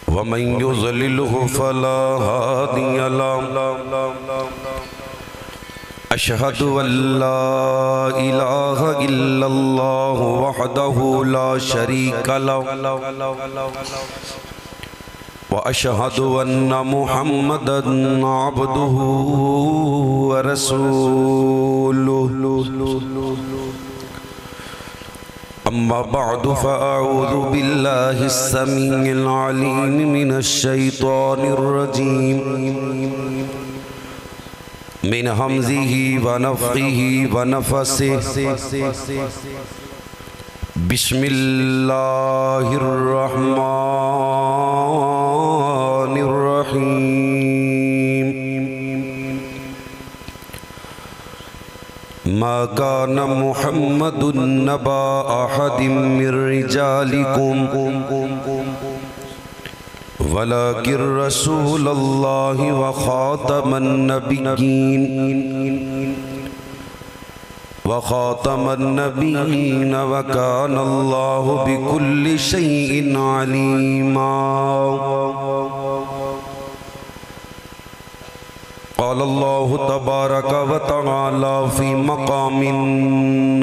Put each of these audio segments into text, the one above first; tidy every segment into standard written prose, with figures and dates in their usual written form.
ومن يضلله فلا هادي له أشهد أن لا إله إلا الله وحده لا شريك له وأشهد أن محمدا عبده ورسوله أما بعد فأعوذ بالله السميع العليم من الشيطان الرجيم من همزه ونفخه ونفسه بسم الله الرحمن الرحيم ما كان محمد نبا أحد من رجالكم ولكن رسول الله وخاتم النبيين وكان الله بكل شيء عليما قال الله تبارك وتعالى في مقام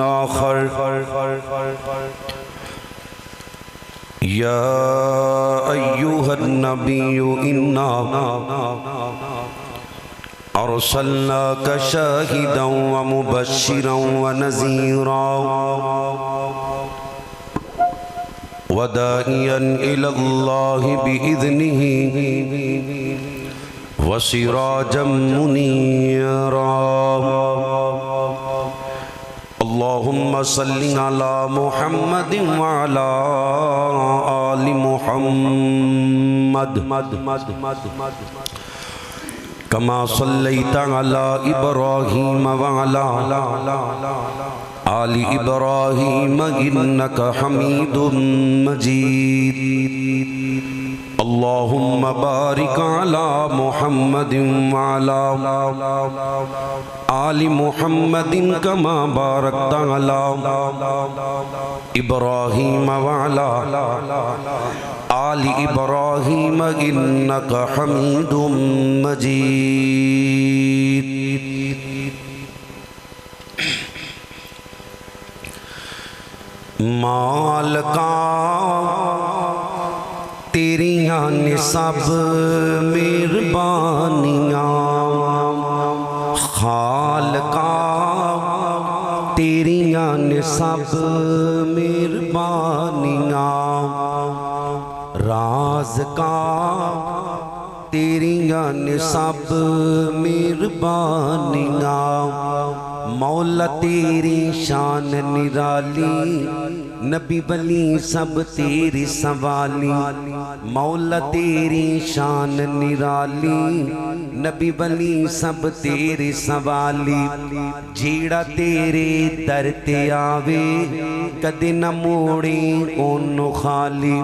آخر يا أيها النبي إنا أرسلناك شاهدا ومبشرا ونذيرا وداعيا إلى الله بإذنه وسراجا منيرا اللهم صل على محمد وعلى آل محمد كما صليت على إبراهيم وعلى آل إبراهيم إنك حميد مجيد اللهم بارك على محمد وعلى آل محمد كما باركت على إبراهيم وعلى آل إبراهيم إنك حميد مجيد مالکا تیریاں نے سب مہربانیاں خالقا تیریاں نے سب مہربانیاں رازقا تیریاں نے سب مہربانیاں مولا تیری شان نرالی نبی ولی سب تیری سوالی مولا تیری شان نرالی نبی ولی سب تیری سوالی جیڑا تیرے در تے آوے کدے نہ موڑے اونو خالی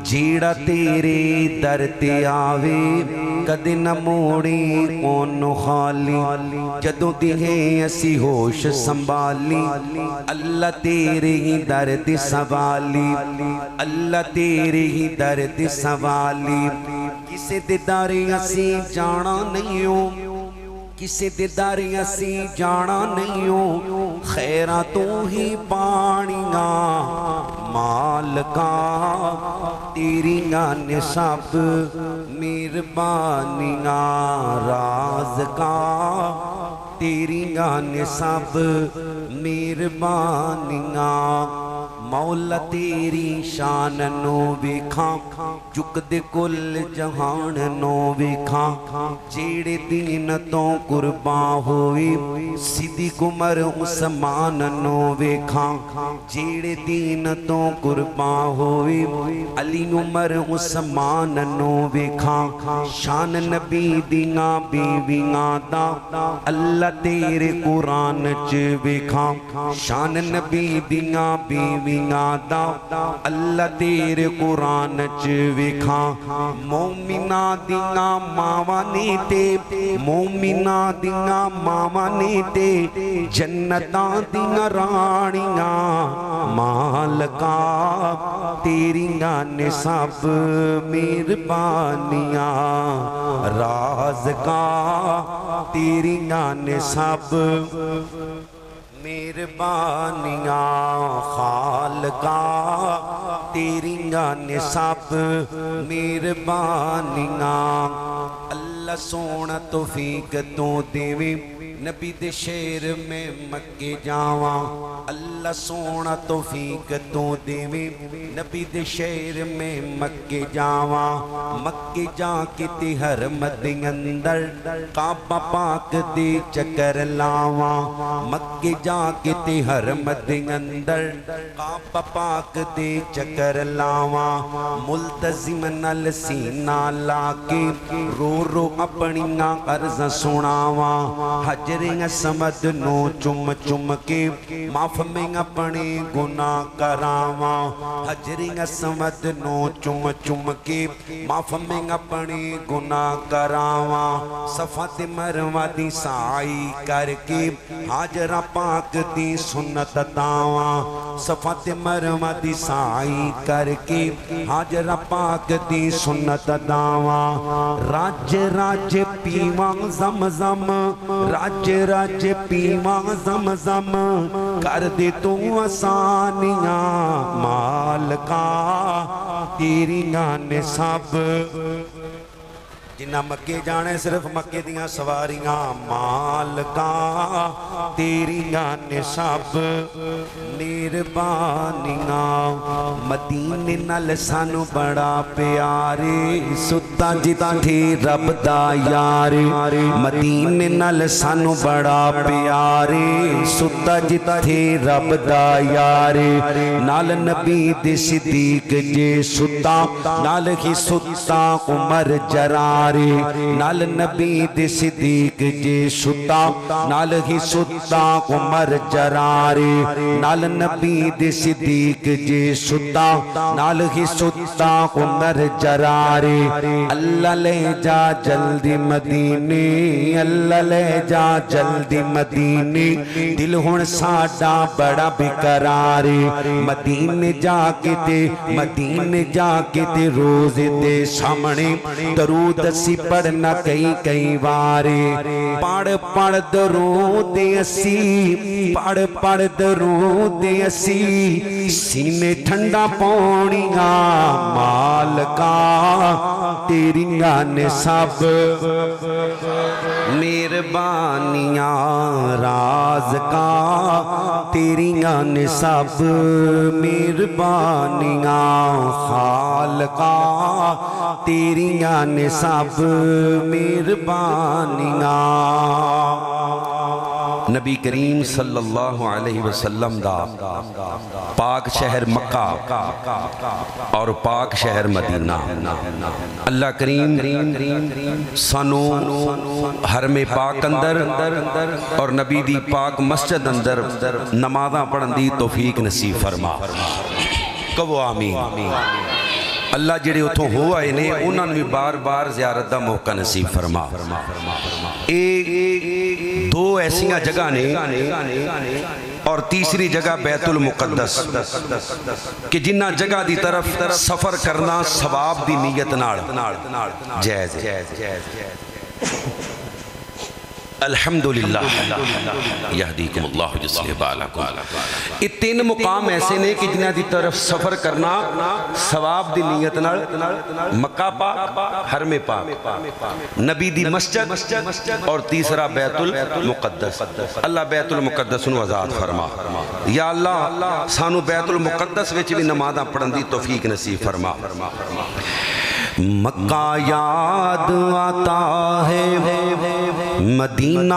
جیڑا تیرے در تے آوے کدے نہ موڑے اونو خالی جدوں دیہے اسی ہوش سنبھالی اللہ تیرے ہی درد سوالی اللہ تیرے ہی درد سوالی کسے دے دارے اسی جانا نہیں ہو کسے دے دارے اسی جانا نہیں ہو خیرہ تو ہی پانیاں مالکا تیریاں نے سب مہربانیاں رازقا تیریاں نے سب مہربانیاں مولا تیری شان نو ویکھاں چک دے کل جہان نو ویکھاں جیڑے دین تو قربان ہوئی صدیق عمر عثمان نو ویکھاں جیڑے دین تو قربان ہوئی علی عمر عثمان نو ویکھاں شان نبی دیاں بیویاں دا اللہ تیرے قرآن چ ویکھاں شان نبی دیاں بیویاں دیاں دا اللہ تیرے قرآن چ وکھاں مومنہ دیاں ماواں نے تے مومنہ دیاں ماواں نے تے جنتاں دیاں رانیاں مالکا تیریاں نے سب مہربانیاں رازقا تیریاں نے سب مہربانیاں خالقا تیریاں نے سب مہربانیاں اللہ سونا توفیق تو دیویں نبی دے شیر میں مکے جاواں اللہ سونا توفیق تو دیویں نبی دے شیر میں مکے جاواں مکے جا کے تے حرم دے اندر کعبہ پاک دے چکر لاواں مکے جا کے تے حرم دے اندر کعبہ پاک دے چکر لاواں ملتزم نال سینہ لا کے رو رو اپنیاں عرضاں سناواں حجر اسود نو چم چم کے معاف میں اپنے گناہ کراواں حجر اسود نو چم چم کے معاف میں اپنے گناہ کراواں صفا تے مروہ دی سعی کر کے حاجرہ پاک دی سنت تاواں صفا تے مروہ دی سعی کر کے حاجرہ پاک دی سنت تاواں راج راج پیواں زمزم راج راج پیواں زمزم کر دے تو آسانیاں مالکا تیریاں نے سب جنہ مکے جانے صرف مکے دیاں سواریاں مالکا تیریاں نے سب مہربانیاں مدینے نال سانو بڑا پیارے ستا جتھے رب دا یار مدینے نال سانو بڑا پیارے ستا جتھے رب دا یار نال نبی دے صدیق جے ستا نال ہی ستا عمر جرار نال نبی دے صدیق جے ستا نال ہی ستا عمر جرار نال نبی دے صدیق جے ستا نال ہی ستا عمر جرار اللہ لے جا جلدی مدینے اللہ لے جا جلدی مدینے دل ہن ساڈا بڑا بیقرار مدینے جا کے تے روز دے سامنے درود اسی پڑھنا کئی وارے پڑھ درود اسی پڑھ درود اسی سینے ٹھنڈا پونیاں مالکا تیریاں نے سب مہربانیاں رازقا تیریاں نے سب مہربانیاں خالقا تیریاں نے سب مہربانیاں نبی کریم صلی اللہ علیہ وسلم دا پاک شہر مکہ اور پاک شہر مدینہ اللہ کریم سانو حرم پاک اندر اور نبی دی پاک مسجد اندر نمازاں پڑھن دی توفیق نصیب فرما کہو آمین اللہ جڑے اتھوں ہو آئے نے انہوں نے بار بار زیارت دا موقع نصیب فرما دو ایسیاں جگہ نے اور تیسری جگہ بیت المقدس کہ جنہ جگہ دی طرف سفر کرنا ثواب دی نیت نال جائز الحمدللہ یہدیکم اللہ جسل بالکم یہ تین مقام ایسے نے کہ جنہ دی طرف سفر کرنا ثواب دی نیت نال مکہ پاک حرم پاک نبی دی مسجد اور تیسرا بیت المقدس اللہ بیت المقدس نو آزاد فرما یا اللہ سانو بیت المقدس وچ بھی نمازاں پڑھن دی توفیق نصیب فرما مکہ یاد آتا ہے مدینہ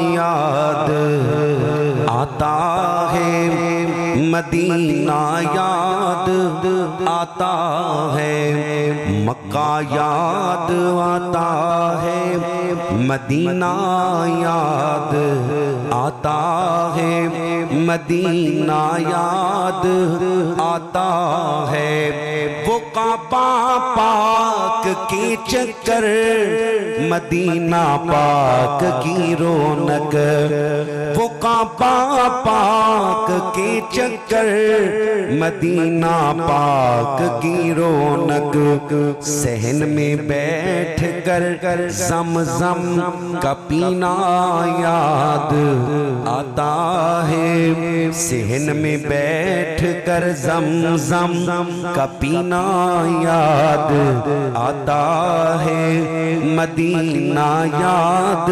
یاد آتا ہے مدینہ یاد آتا ہے، مکہ یاد آتا ہے، مدینہ یاد آتا ہے، مدینہ یاد آتا ہے، وہ کعبہ پاک کے چکر، مدینہ پاک کی رونق، وہ کعبہ پاک کے چکر، مدینہ پاک کی رونق، صحن میں بیٹھ کر زمزم کا پینا یاد آتا ہے، صحن میں بیٹھ کر زمزم کا پینا یاد آتا ہے، مدینہ یاد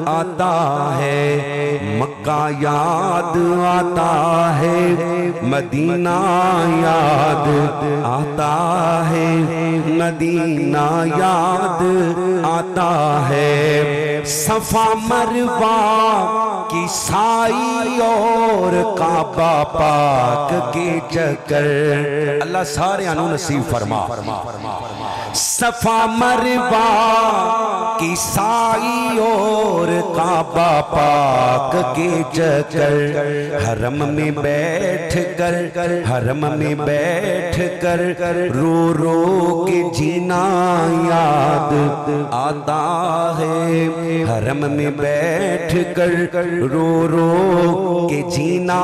آتا ہے، مکہ یاد آتا ہے، مدینہ یاد آتا ہے، مدینہ یاد آتا ہے، صفا مروہ کی سائی اور کعبہ پاک کے چکر، اللہ سارے انہوں نصیب فرما، صفا مروہ کی سائی اور کعبہ پاک کے چکر، حرم میں بیٹھ کر، حرم میں بیٹھ کر رو رو کے جینا یاد آتا ہے، حرم میں بیٹھ کر رو رو کے جینا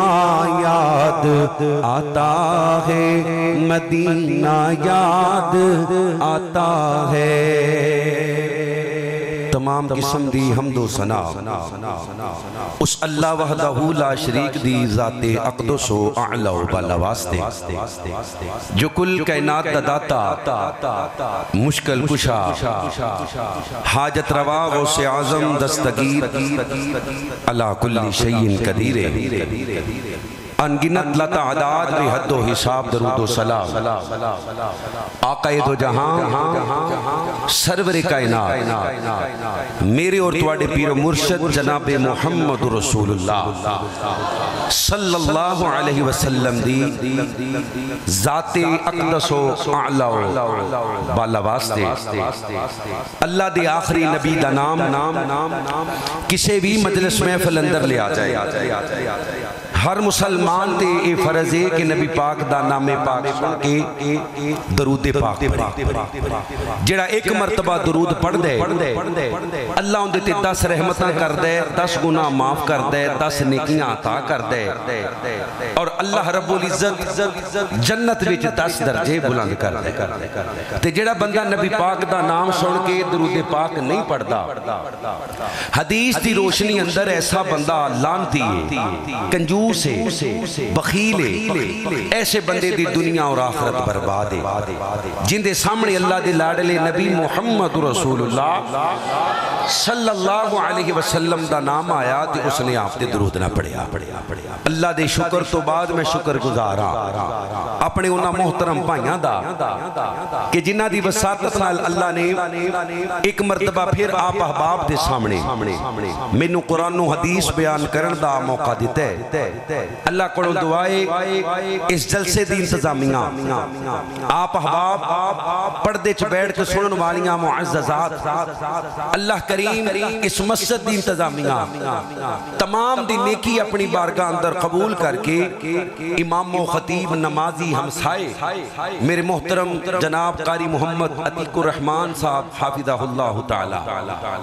یاد آتا ہے، مدینہ یاد آتا ہے۔ تمام قسم دی حمد و ثنا اس اللہ وحدہ لا شریک دی ذات اقدس و اعلی و بالا واسطے، جو کل کائنات دا داتا، مشکل کشا، حاجت روا غوث اعظم دستگیر، علی کل شیء قدیر، انگنت لتعداد بے حد و حساب درود و سلام، آقا دو جہاں سرور کائنات، میرے اور تواڈے پیر و مرشد جناب محمد رسول اللہ صلی اللہ علیہ وسلم دی ذات اقدس و اعلی و بالا واسطے، اللہ دے آخری نبی دا نام کسے بھی مجلس محفل اندر لے آ جائے، ہر مسلمان تے اے فرض ہے کہ نبی پاک دا نام پاک سن کے درود پاک پڑھے، جڑا ایک مرتبہ درود پڑھ دے اللہ ان تے 10 رحمتاں کر دے، 10 گناہ معاف کر دے، 10 نیکیاں عطا کر دے، اور اللہ رب العزت جنت وچ 10 درجے بلند کر دے۔ تے جڑا بندہ نبی پاک دا نام سن کے درود پاک نہیں پڑھدا، حدیث دی روشنی اندر ایسا بندہ لعنتی ہے، کنجوس ہے، بخیل ہے، ایسے بندے دی دنیا اور آخرت برباد ہے، جن دے سامنے اللہ دے لاڈلے نبی محمد رسول اللہ صلی اللہ علیہ وسلم دا نام آیا تے اس نے آپ تے درود نہ پڑھیا۔ اللہ دے شکر تو بعد میں شکر گزارا اپنے انہاں محترم بھائیاں دا کہ جنہ دی وساطت نال اللہ نے ایک مرتبہ پھر آپ احباب دے سامنے مینوں قرآن و حدیث بیان کرن دا موقع دیتا ہے۔ اللہ کو دعائے اس جلسے دی انتظامیہ آپ احباب پردے چ بیٹھ کے سنن والیاں معززات، اللہ کریم اس مسجد دی انتظامیہ تمام دی نیکی اپنی بارگاہ اندر قبول کر کے امام و خطیب نمازی ہمسائے میرے محترم جناب قاری محمد عتیق الرحمن صاحب حافظہ اللہ تعالی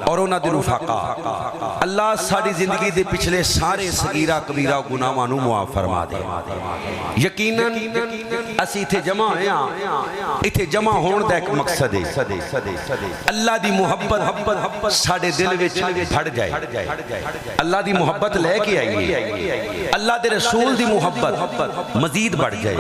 اور انہاں دے رفقا، اللہ ساری زندگی دے پچھلے سارے صغیرہ کبیرہ گناہاں نو معاف فرما دے۔ یقیناً اسی تھے جمع ہیں، اتھے جمع ہون دا ایک مقصد ہے، اللہ دی محبت ساڑے دل وچ بڑھ جائے، اللہ دی محبت لے کے آئیے، اللہ دے رسول دی محبت مزید بڑھ جائے،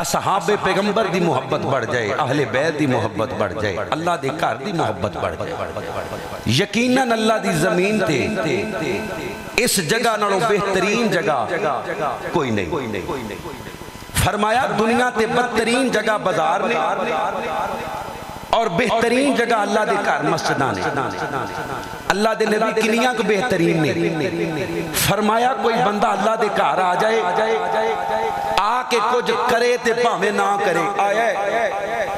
اصحاب پیغمبر دی محبت بڑھ جائے، اہل بیت دی محبت بڑھ جائے، اللہ دے گھر دی محبت بڑھ جائے۔ یقیناً اللہ دی زمین تے اس جگہ نالوں بہترین جگہ کوئی نہیں، فرمایا دنیا تے بدترین جگہ بازار نے اور بہترین جگہ اللہ دے گھر مسجداں نے. اللہ دے نبی کنیاں کو بہترین نے. فرمایا کوئی بندہ اللہ دے گھر آ جائے آ کے کچھ کرے تے بھاویں نہ کرے, آیا ہے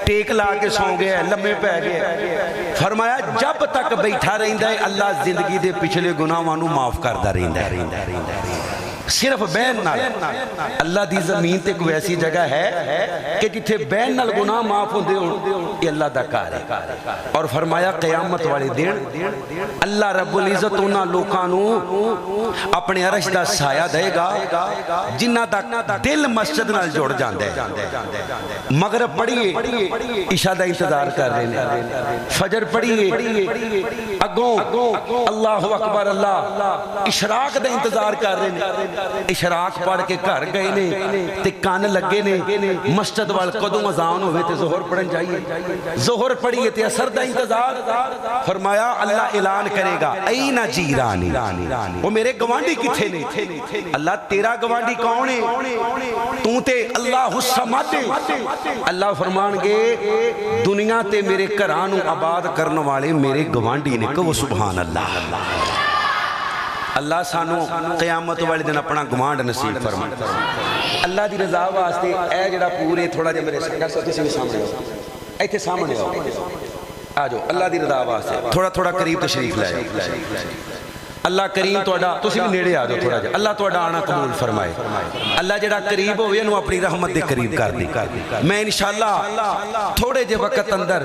ٹیک لا کے سو گیا, لمبے پہ گیا. فرمایا جب تک بیٹھا رہندا ہے اللہ زندگی دے پچھلے گناہاں نوں معاف کردا رہندا ہے. صرف بین نال. اللہ دی زمین تے کوئی ایسی جگہ ہے کہ جتھے بین نال گناہ معاف ہوندے ہون, یہ اللہ دا کار ہے. اور فرمایا قیامت والے دن اللہ رب العزت انہاں لوکاں نوں اپنے عرش دا سایہ دے گا جنہاں دا دل مسجد نال جڑ جاندا ہے. مغرب پڑھیے عشاء دا انتظار کر رہے ہیں, فجر پڑھیے اگوں اللہ اکبر اللہ اشراق دا انتظار کر رہے ہیں. اشراق پڑھ کے گھر گئے نے تے کان لگے نے مسجد وال کدوں اذان ہوئے تے ظہر پڑھن جائیے. ظہر پڑھیے تے اثر دا انتظار. فرمایا اللہ اعلان کرے گا این جیرانی, وہ میرے گوانڈی کتھے نے. اللہ تیرا گوانڈی کون ہے؟ تو تے اللہ الصمد. اللہ فرمان گے دنیا تے میرے گھراں نوں آباد کرن والے میرے گوانڈی نے. کہ وہ سبحان اللہ. اللہ سانو قیامت والے دن اپنا گوانڈ نصیب فرمائے. اللہ دی رضا واسطے اے جڑا پورے تھوڑا جہا میرے تسی بھی سامنے ہو, ایتھے سامنے ہو, آ جاؤ. اللہ دی رضا واسطے تھوڑا تھوڑا قریب تشریف لائے. اللہ کریم توڑا, تسی بھی نیڑے آ جاؤ تھوڑا جہا. اللہ توڑا آنا قبول فرمائے. اللہ جڑا قریب ہوئے انہوں اپنی رحمت دے قریب کر دی. میں انشاءاللہ تھوڑے جے وقت اندر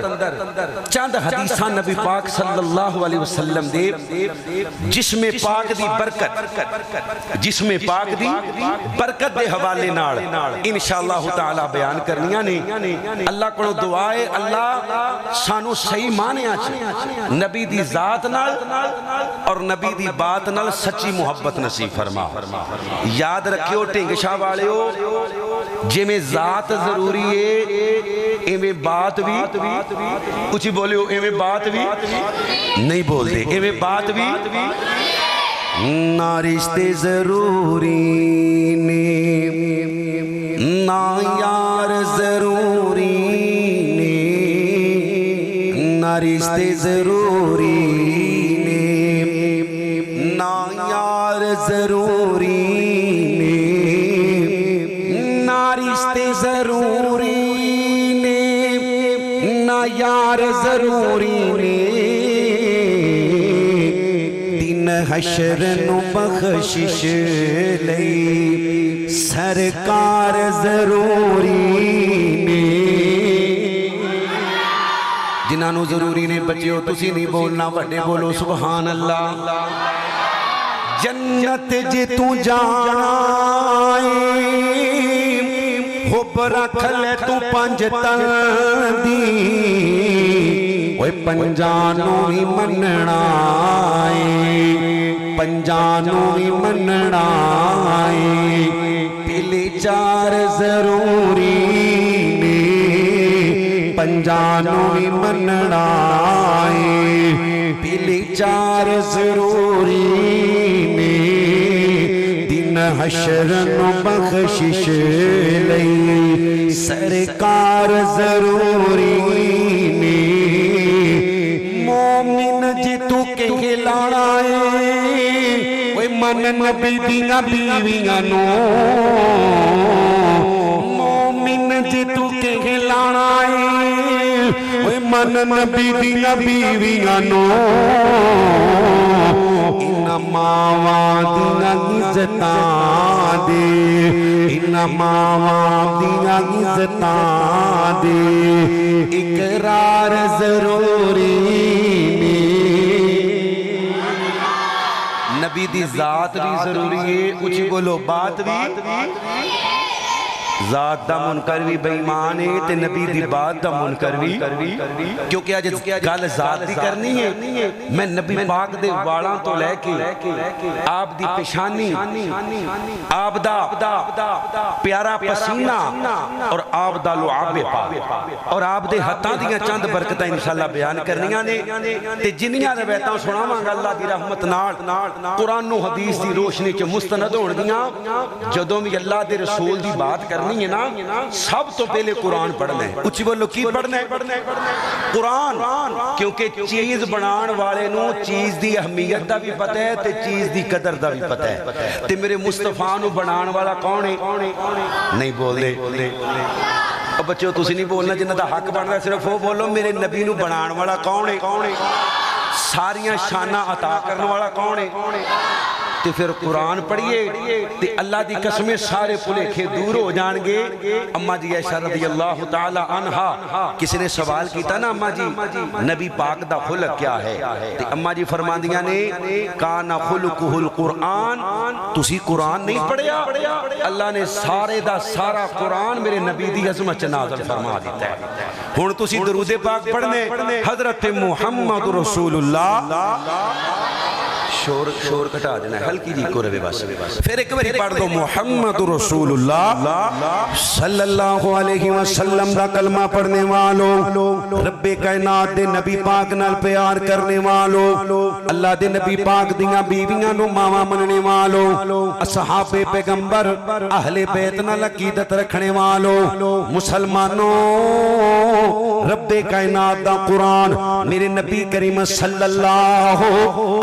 چند حدیثاں نبی پاک صلی اللہ علیہ وسلم دے جسم پاک دی برکت دے حوالے نال انشاءاللہ تعالی بیان کرنیاں نے. اللہ کو دعائے اللہ سانو صحیح معنیاں چ نبی دی ذات نال اور نبی دی بات نال سچی محبت نصیب فرما. یاد رکھیو ٹنگ شاہ والے ہو, جے میں ذات ضروری ہے ایویں بات بھی, کچھ بولیو ایویں بات بھی نہیں بولتے, ایویں بات بھی نہ رشتے ضروری نے نہ یار ضروری نے, نہ رشتے ضروری ضروری نے, نہ رشتے ضروری نے نہ یار ضروری نے. دن حشر نو بخشش لئی سرکار ضروری نے. جنہاں نو ضروری نے بچیو تسی نہیں بولنا, وڈے بولو سبحان اللہ. جنت جے تو جائے حب رکھ لے تو پنج تن دی, اوے پنجانوں ہی مننا ہے, پنجانوں ہی مننا ہے. پہلے چار ضروری نے پنجانوں ہی مننا ہے. پہلے چار ضروری حشر نو بخشش لئی سرکار ضروری نے. مومن جی تو کہلانا ہے وہ من نبی دیاں بیویاں نو, مومن جی تو کہلانا ہے وہ من نبی دیاں بیویاں نو. ماواں دیاں عزتاں دے, ان ماواں دیاں عزتاں دے اقرار ضروری نے. نبی دی ذات بھی ضروری ہے, کچھ بولو بات بھی. ذات دا منکر بھی بےمان ہے تے نبی دی بات دا منکر بھی, کیونکہ اج گل ذات دی کرنی ہے. میں نبی پاک دے والاں تو لے کے آپ دی پیشانی, آپ دا پیارا پسینہ اور آپ دا لعاب پاک اور آپ دے ہتھاں دیاں چند برکتاں انشاءاللہ بیان کرنیاں نے. تے جنیاں روایتاں سناواں گا اللہ دی رحمت نال قرآن و حدیث دی روشنی چ مستند ہون گیاں. جدوں بھی اللہ دے رسول دی بات کرنی کرنی ہے نا سب تو پہلے قرآن پڑھنا ہے. اچھی بولو کی پڑھنا ہے؟ قرآن. کیونکہ چیز بنان والے نو چیز دی اہمیت دا بھی پتہ ہے تے چیز دی قدر دا بھی پتہ ہے. تے میرے مصطفیٰ نو بنان والا کون ہے؟ نہیں بولے. اب بچوں تسی نہیں بولنا جنہ دا حق بن رہا ہے صرف وہ بولو میرے نبی نو بنان والا کون ہے؟ ساریاں شانہ عطا کرنے والا کون ہے؟ تے پھر قرآن پڑھئے تے اللہ دی قسمیں سارے پلیکھے دور ہو جان گے. اماں جی عائشہ رضی اللہ تعالی عنہا کسی نے سوال کیتا نا اماں جی نبی پاک دا خلق کیا ہے تے اماں جی فرماندیاں نے کانا خلقہ القرآن. تسی قرآن نہیں پڑھیا اللہ نے سارے دا سارا قرآن میرے نبی دی عظمت نازل فرما دیتا ہے. ہن تسی درود پاک پڑھنے حضرت محمد رسول اللہ شور کٹا دینا ہے ہلکی جی کو روے بس. پھر ایک باری پڑھ دو محمد رسول اللہ صلی اللہ علیہ وسلم دا کلمہ پڑھنے والوں رب کائنات دے نبی پاک نال پیار کرنے والوں اللہ دے نبی پاک دیاں بیویاں نو ماواں مننے والوں اصحاب پیغمبر اہل بیت نال عقیدت رکھنے والوں مسلمانوں رب کائنات دا قرآن میرے نبی کریم صلی اللہ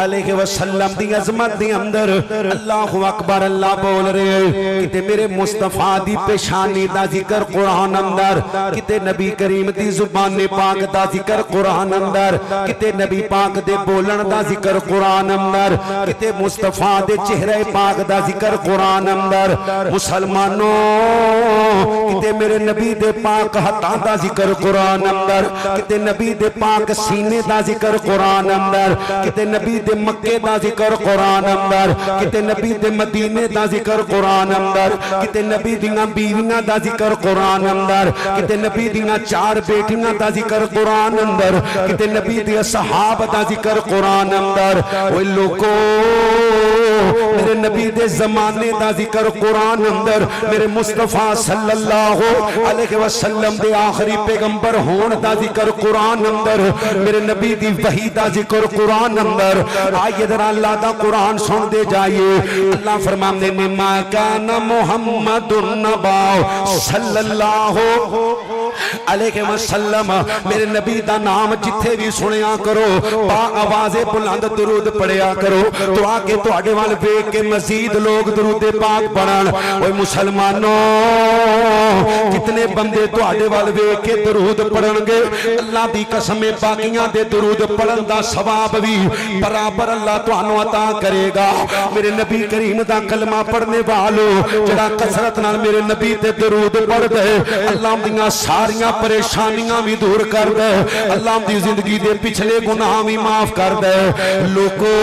علیہ وسلم دی عظمت دی اندر اللہ اکبر اللہ بول رہے کتے میرے مصطفیٰ دی پیشانی دا ذکر قرآن اندر کتے نبی کریم دی زبان پاک دا ذکر قرآن اندر کتے نبی پاک دے بولن دا ذکر قرآن اندر کتے مصطفیٰ دے چہرے پاک دا ذکر قرآن اندر. مسلمانوں کتے میرے نبی دے پاک ہتھاں دا ذکر قرآن اندر کتے نبی دے پاک سینے دا ذکر قرآن اندر کتے نبی دے مکے دا ذکر قرآن اندر کتے نبی دے مدینے دا ذکر قرآن اندر کتے نبی دیاں بیویاں دا ذکر قرآن اندر کتے نبی دیاں 4 بیٹیاں دا ذکر قرآن اندر کتے نبی دے صحاب دا ذکر قرآن اندر. اوے لوگو میرے نبی دے زمانے دا ذکر قرآن اندر میرے مصطفیٰ صلی اللہ علیہ وسلم دے آخری پیغمبر ہون دا ذکر قرآن اندر میرے نبی دی وحی دا ذکر قرآن اندر. آئیے در اللہ دا قرآن سن دے جائیے. اللہ فرمانے میں ما کان محمد النبا صلی اللہ علیہ وسلم میرے نبی دا نام جتھے بھی سنیا کرو با آواز بلند درود پڑھیا کرو تو آگے تو آگے وال بیک کے مزید لوگ درود پاک پڑھن. اوہ مسلمانوں کتنے بندے تو آگے وال بیک کے درود پڑھن گے اللہ دی قسمیں باقیاں دے درود پڑھن دا ثواب بھی برابر اللہ تو انو عطا کرے گا. میرے نبی کریم دا کلمہ پڑھنے والو جڑا کثرت نال میرے نبی تے درود پڑھ دے اللہ دیاں ساریاں پریشانیاں بھی دور کر دے اللہ دی زندگی دے پچھلے گناہ بھی معاف کر دے. لوگو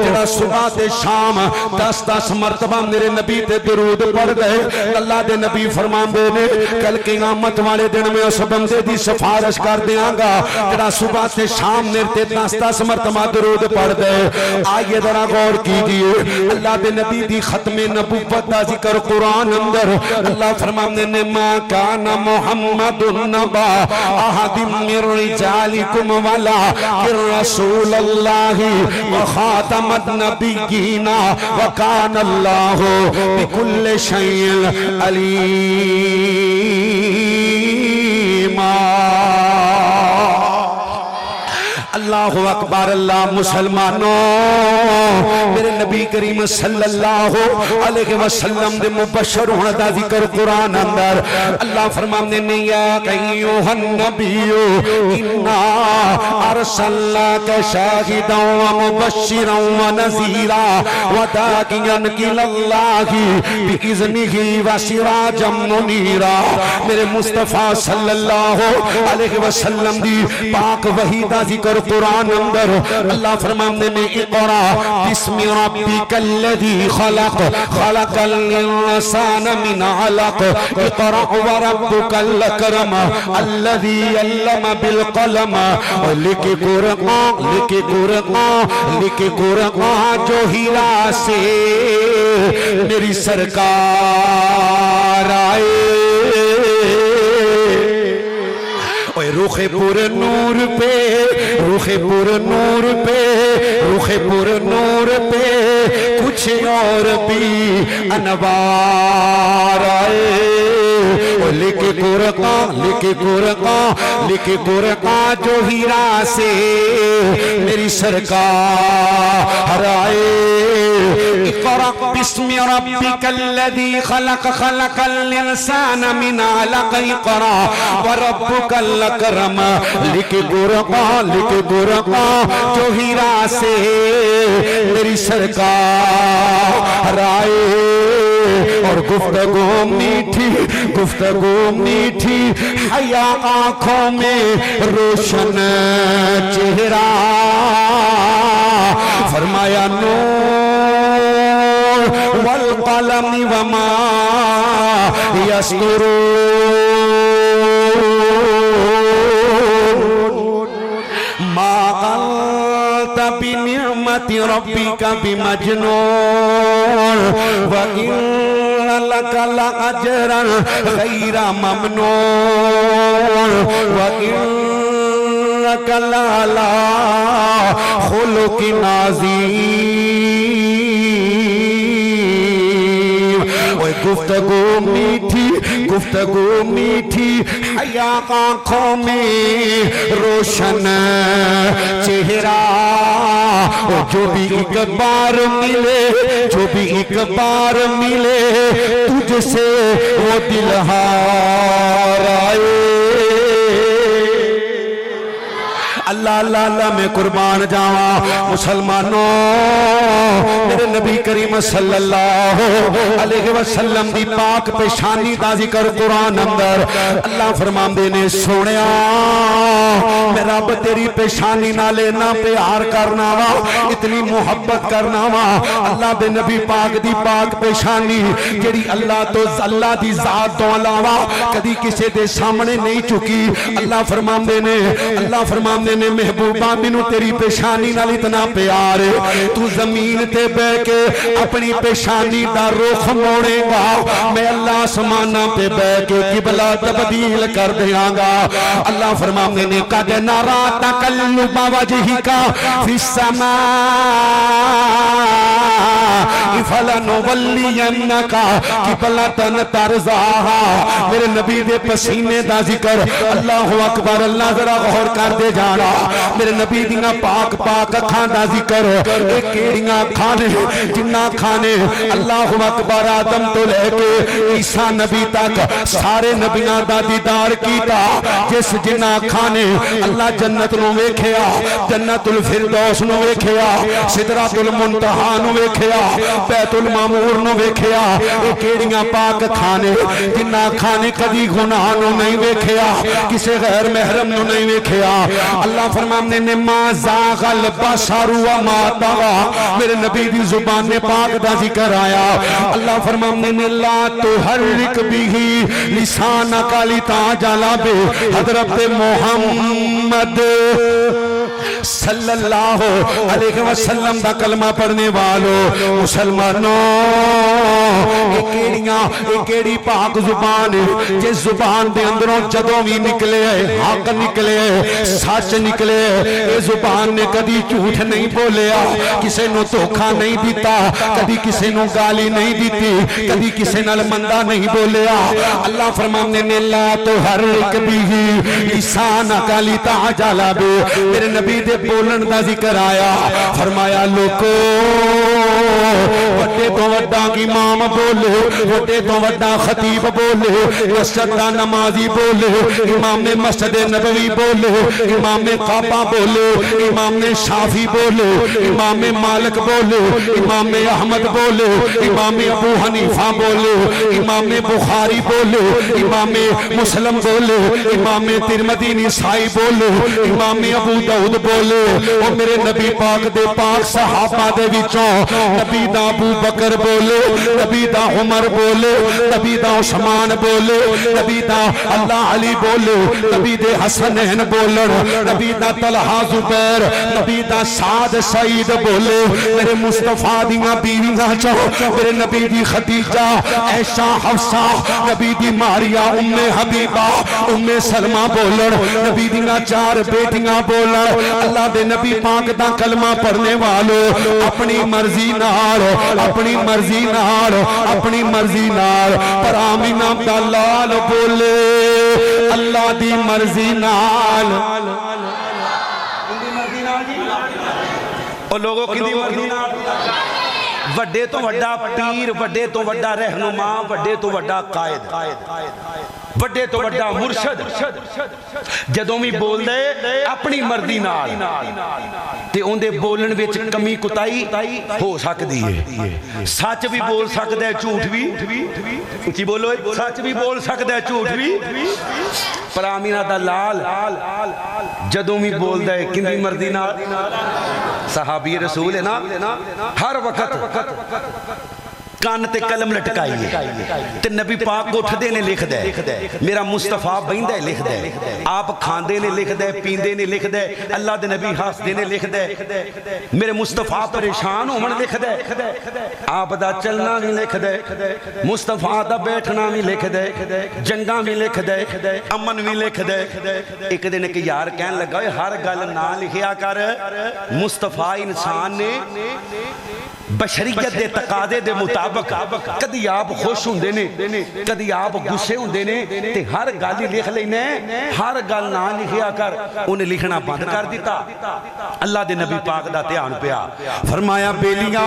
جڑا صبح تے شام 10 مرتبہ میرے نبی تے درود پڑھ دے اللہ دے نبی فرمان دے نے کل قیامت والے دن میں اس بندے دی سفارش کر دیاں گا جڑا صبح تے شام میرے تے 10 مرتبہ درود پڑھ دے. آئیے ذرا غور کیجئے اللہ دے نبی دی ختم نبوت دا ذکر قرآن اندر اللہ فرمانے نے ما کان محمد النبا احد من رجالکم ولکن رسول اللہ وخاتم النبیین وکان اللہ بکل شیء علیما. اللہ اکبر اللہ. مسلمانوں میرے نبی کریم صلی اللہ علیہ وسلم دے مبشر ہونے دا ذکر قرآن اندر اللہ فرمانے نے یا ایھا النبی انا ارسلناک شاہدا ومبشرا ونذیرا وداعیا الی اللہ باذنہ وسراجا منیرا. میرے مصطفیٰ صلی اللہ علیہ وسلم دی پاک وحی دا ذکر قرآن اندر اللہ فرمانے میں اقرا بسم ربک الذی خلق خلق الانسان من علق اقرا وربک الاکرم الذی علم بالقلم. لکھ قرآن جو ہیرا سے میری سرکار آئے. رخ پر نور پہ، رخ پر نور پہ، رخ پر نور پہ کچھ اور بھی انوار آئے، لکھ قرآن، لکھ قرآن، لکھ قرآن جو ہیرا سے میری سرکار آئے۔ اقرأ بسم ربک الذی خلق، خلق الانسان من علق، اقرأ وربک الاکرم، لکھ قرآن، لکھ قرآن جو ہیرا سے میری سرکار آئے۔ اور گفتگو میٹھی، گفتگو میٹھی، حیا آنکھوں میں روشن چہرہ، فرمایا نور والقلم وما یسطرون، ما انت بنعمت ربک بمجنون، وَإِنَّ لَكَ لَأَجْرًا غَيْرَ مَمْنُونٍ، وَإِنَّكَ لَعَلَىٰ خُلُقٍ عَظِيمٍ۔ گفتگو میٹھی، گفتگو میٹھی، حیا آنکھوں میں روشن چہرہ، جو بھی ایک بار ملے، جو بھی ایک بار ملے تجھ سے وہ دل ہار آئے۔ اللہ اللہ اللہ میں قربان جاواں مسلمانوں، میرے نبی کریم صلی اللہ علیہ وسلم دی پاک پیشانی دا ذکر قرآن اندر اللہ فرماندے نے سونیا میں رب تیری پیشانی نالے نہ پیار کرنا وا، اتنی محبت کرنا وا، اللہ دے نبی پاک دی پاک پیشانی جڑی اللہ تو اللہ دی ذات تو علاوہ کدی کسے دے سامنے نہیں چکی، اللہ فرماندے نے، اللہ فرماندے نے محبوبہ مینوں تیری پیشانی نال اتنا پیار ہے، تو زمین تے بہ کے اپنی پیشانی دا رخ موڑے گا، میں اللہ آسمانہ پہ بہ کے قبلہ تبدیل کر دیاں گا۔ اللہ فرماندے نے قد نرا تقلب وجہک فی السماء فلنولینک قبلۃ ترضاہا، میرے نبی دے پسینے دا ذکر، اللہ اکبر، اللہ ذرا غور کر دے جانا، میرے نبی دیاں پاک پاک اکھاں دا ذکر، ایک کیڑیاں کھانے جنہ کھانے، اللہ اکبر، آدم تو لے کے عیسیٰ نبی تک سارے نبیاں دا دیدار کیتا، جس جنہ کھانے اللہ جنت نو ویکھیا، جنت الفردوس نو ویکھیا، سدرۃ المنتہا نو ویکھیا، بیت المعمور نو ویکھیا، اے کیڑیاں پاک کھانے جنہ کھانے کدی گناہ نو نہیں ویکھیا، کسے غیر محرم نو نہیں ویکھیا۔ اللہ فرماندے نے ما زاغ البصر وما طغى، میرے نبی دی زبان پاک دا ذکر آیا، اللہ فرماندے نے لا تحرک به لسانک لتعجل به، حضرت محمد صلی اللہ علیہ وسلم دا کلمہ پڑھنے والو مسلمانوں، ایک ایڑی پاک زبان ہے، جس زبان دے اندروں جدوں بھی نکلے حق نکلے سچ نکلے، اے زبان نے کدی جھوٹ نہیں بولیا، کسے نو دھوکا نہیں دیتا، کدی کسے نو گالی نہیں دیتی، کدی کسے نال مندہ نہیں بولیا۔ اللہ فرمانے نے لا تحرک به لسانک لتعجل به، میرے نبی دے بولن دا ذکر آیا، فرمایا لوکو وڈے تو وڈا امام بولے، وڈے تو وڈا خطیب بولے، مسجد دا نمازی بولے، امام مسجد نبوی بولے، امام کعبہ بولے، امام شافعی بولے، امام مالک بولے، امام احمد بولے، امام ابو حنیفہ بولے، امام بخاری بولے، امام مسلم بولے، امام ترمذی نسائی بولے، امام ابو داؤد بولے، او میرے نبی پاک دے پاک صحابہ دے وچوں نبی دا ابو بکر بولے، نبی دا عمر بولے، نبی دا عثمان بولے، نبی دا اللہ علی بولے، نبی دے حسنین بولن، نبی دا طلحہ زبیر، نبی دا سعد سعید بولے، میرے مصطفیٰ دیاں بیویاں چاہو میرے نبی دی خدیجہ، عائشہ، حفصہ، نبی دی ماریا، ام حبیبہ، ام سلمہ بولن، نبی دیاں 4 بیٹیاں بولن، اللہ دے نبی پاک دا کلمہ پڑھنے والو اپنی مرضی نال، اپنی مرضی نال، اپنی مرضی نال، پر آمینہ دا لال بولے اللہ دی مرضی نال۔ اور لوگوں کی دی مرضی نال، وڈے تو وڈا پیر، وڈے تو وڈا رہنما، وڈے تو وڈا قائد، وڈے تو وڈا مرشد جدوں بھی بول دے اپنی مرضی نال تے اون دے بولن وچ کمی کوتاہی ہو سکدی ہے، سچ بھی بول سکدا ہے، جھوٹ بھی، اچھی بولو، سچ بھی بول سکدا ہے، جھوٹ بھی، پر آمینہ دا لال جدوں بھی بول دے کندی مرضی نال، صحابی رسول ہے نا، ہر وقت کان تے قلم لٹکائی ہے تے نبی پاک اٹھ دے نے لکھ دے، میرا مصطفیٰ بہندہ ہے لکھ دے، آپ کھاندے نے لکھ دے، پیندے نے لکھ دے، اللہ دے نبی ہاس دے نے لکھ دے، میرے مصطفیٰ پریشان ہون لکھ دے، آپ دا چلنا بھی لکھ دے، مصطفیٰ دا بیٹھنا بھی لکھ دے، جنگاں بھی لکھ دے، امن بھی لکھ دے۔ ایک دن ایک یار کہن لگا ہر گل نہ لکھیا کر، مصطفیٰ انسان نے بشریت دے تقاضے دے مطابق کدی آپ خوش ہوندے نے، کدی آپ غصے ہوندے نے، تے ہر گل ہی لکھ لینے، ہر گل نہ لکھیا کر، انہیں لکھنا بند کر دیتا۔ اللہ دے نبی پاک دا دھیان پیا، فرمایا بیلیاں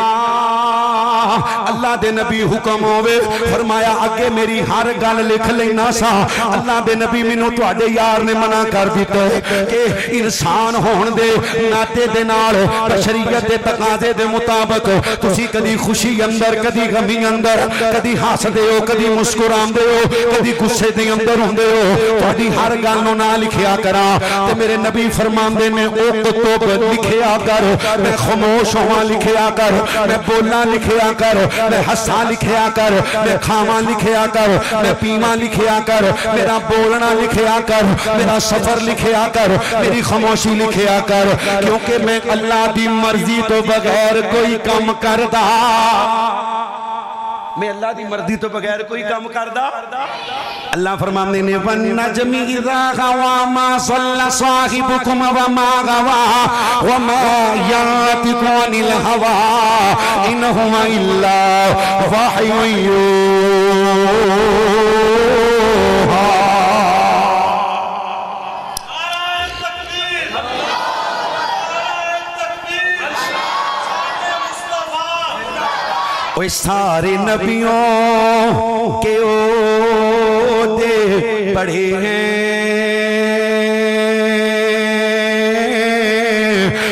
اللہ دے نبی حکم ہوئے، فرمایا اگے میری ہر گل لکھ لینا سا، اللہ دے نبی مینوں تواڈے یار نے منع کر دیتا ہے کہ انسان ہون دے ناطے دے نال بشریت دے تقاضے دے مطابق تسی کدی خوشی اندر، کدی غمی اندر، کدی ہس دے ہو، کدی مسکران دے ہو، کدی غصے دے اندر ہوندے ہو، تہاڈی ہر گل نوں نہ لکھیا کراں تے میرے نبی فرماندے نے او کتب لکھیا کر، میں خاموش ہواں لکھیا کر، میں بولاں لکھیا کر، میں ہساں لکھیا کر، میں کھاواں لکھیا کر، میں پیواں لکھیا کر، میرا بولنا لکھیا کر، میرا سفر لکھیا کر، میری خاموشی لکھیا کر، کیونکہ میں اللہ دی مرضی تو بغیر کوئی کام کردا، میں اللہ دی مرضی تو بغیر کوئی کام کردا۔ اللہ فرماندے نے وَالنَّجْمِ إِذَا غَوَى مَا ضَلَّ صَاحِبُكُمْ وَمَا غَوَى وَمَا يَنطِقُ عَنِ الْهَوَى إِنْ هُوَ إِلَّا وَحْيٌ يُوحَى۔ سارے نبیوں کے عہدے بڑے ہیں،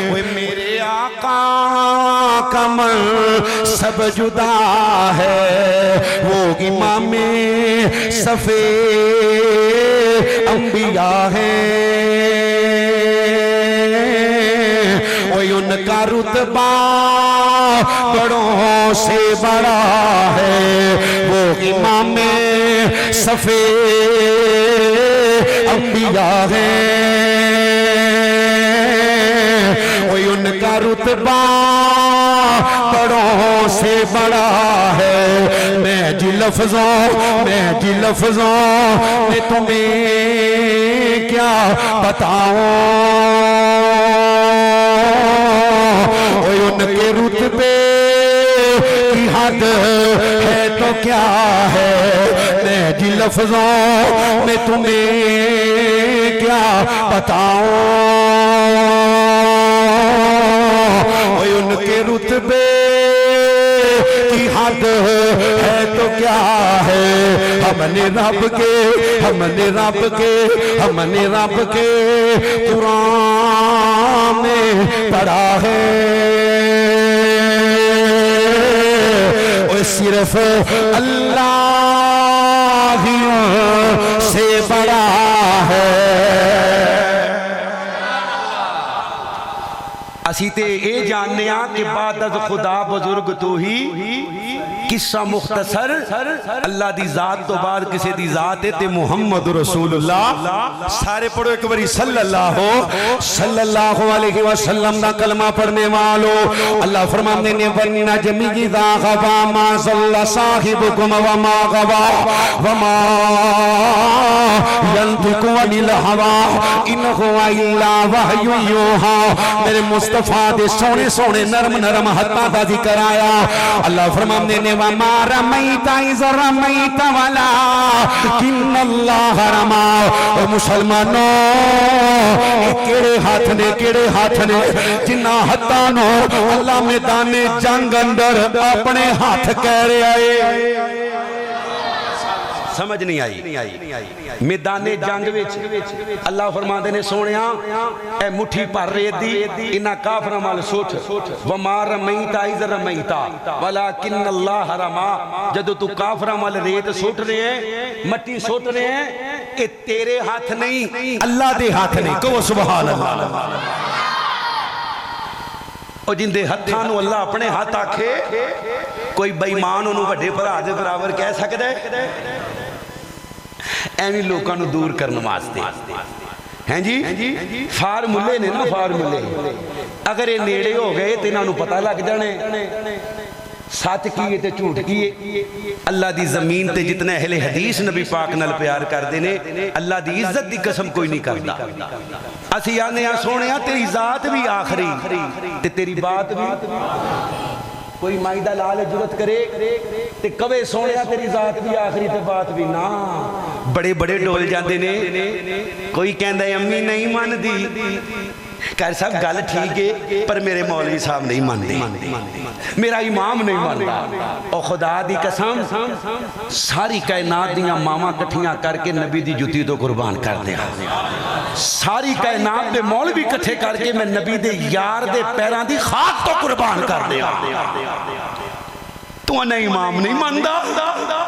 وہ میرے آقا کا منصب جدا ہے، وہ امام صف انبیاء ہیں، وہ ان کا رتبہ بڑوں سے بڑا ہے، وہ امام صف انبیاء ہیں، وہ ان کا رتبہ بڑوں سے بڑا ہے۔ میں جی لفظوں میں تمہیں کیا بتاؤں، ان کے رتبے کی حد ہے تو کیا ہے، میں جی لفظوں میں تمہیں کیا بتاؤں، ان کے رتبے کی حد ہے تو کیا ہے، ہم نے رب کے قرآن میں پڑھا ہے، صرف اللہ ہی سے بڑا ہے۔ اسی تے اے جاننے ہاں کہ بعد از خدا بزرگ تو ہی قصہ مختصر اللہ دی ذات تو بعد کسی دی ذات ہے تے محمد رسول اللہ سارے پڑھو ایک باری صلی اللہ علیہ وسلم دا کلمہ پڑھنے والو اللہ فرمانے نے وَالنَّجْمِ إِذَا غَوَا مَا ضَلَّ صَاحِبُكُمْ وَمَا غَوَا وَمَا يَنطِقُ عَنِ الْهَوَىٰ إِنْ هُوَ إِلَّا وَحْيٌ يُوحَىٰ میرے مصطفیٰ دے سونے سونے نرم نرم ہاتھاں دا ذکر آیا اللہ فرمانے نے وَمَا رَمَيْتَ إِذْ رَمَيْتَ وَلَٰكِنَّ اللَّهَ رَمَىٰ اے مسلمانوں کیڑے ہاتھ نے جنہ ہاتھاں نو اللہ میدان جنگ اندر اپنے ہاتھ کہہ رہے آئے سمجھ نہیں آئی میدان جنگ وچ اللہ فرماندے نے سونیا اے مٹھی پر ریت دی انہاں کافراں مال سوٹ وما رمیت اذ رمیت ولکن اللہ رما جدو تو کافراں مال ریت سوٹ رہے ہیں مٹی سوٹ رہے ہیں اے تیرے ہاتھ نہیں اللہ دے ہاتھ نہیں کہو سبحان اللہ اور جن دے ہتھاں نو اللہ اپنے ہاتھ آکھے کوئی بے ایمان انہوں بڑے بھرا دے برابر کہہ سکتا ہے ایویں لوکاں نو دور کرن واسطے ہیں جی فارمولے نے نا فارمولے اگر یہ نیڑے ہو گئے تو انہاں نو پتہ لگ جانے سچ کیے تے جھوٹ کیے اللہ دی زمین تے جتنے اہل حدیث نبی پاک نال پیار کردے نے اللہ دی عزت دی قسم کوئی نہیں کردا اسی آنے ہاں سونیا تیری ذات بھی آخری تے تیری بات بھی کوئی مائدہ لال جرت کرے تے کبے سونیا تیری ذات بھی آخری تے بات بھی نا بڑے بڑے ڈول جاندے نے کوئی کہندا ہے امی نہیں مان دی کہہ صاحب گل ٹھیک ہے پر میرے مولوی صاحب نہیں مانتے میرا امام نہیں مانتا اور خدا دی قسم ساری کائنات دیاں ماما کٹھیاں کر کے نبی دی جتی تو قربان کر دیا ساری کائنات دے مولوی کٹھے کر کے میں نبی دے یار دے پیران دی خاک تو قربان کر دیا تو انہیں امام نہیں مانتا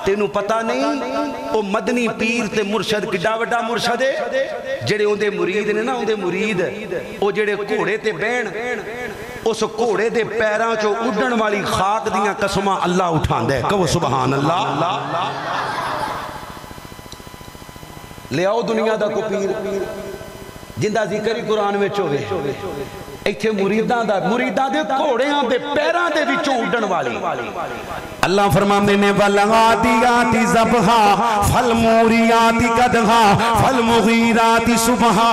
تینوں پتہ نہیں وہ مدنی پیر تے مرشد کڈا وڈا مرشد ہے جڑے اون دے مرید نے نا اون دے مرید او جڑے گھوڑے تے بہن اس گھوڑے دے پیراں چوں اڈن والی خاک دیاں قسماں اللہ اٹھاندا ہے کہو سبحان اللہ لے آؤ دنیا دا کو پیر جندہ ذکر ہی قرآن میں ہوئے ایتھے مریداں دے گھوڑیاں دے پیراں دے وچوں اڈن والی اللہ فرماندے نے والعادیات ضبحا فالموریات قدحا فالمغیرات صبحا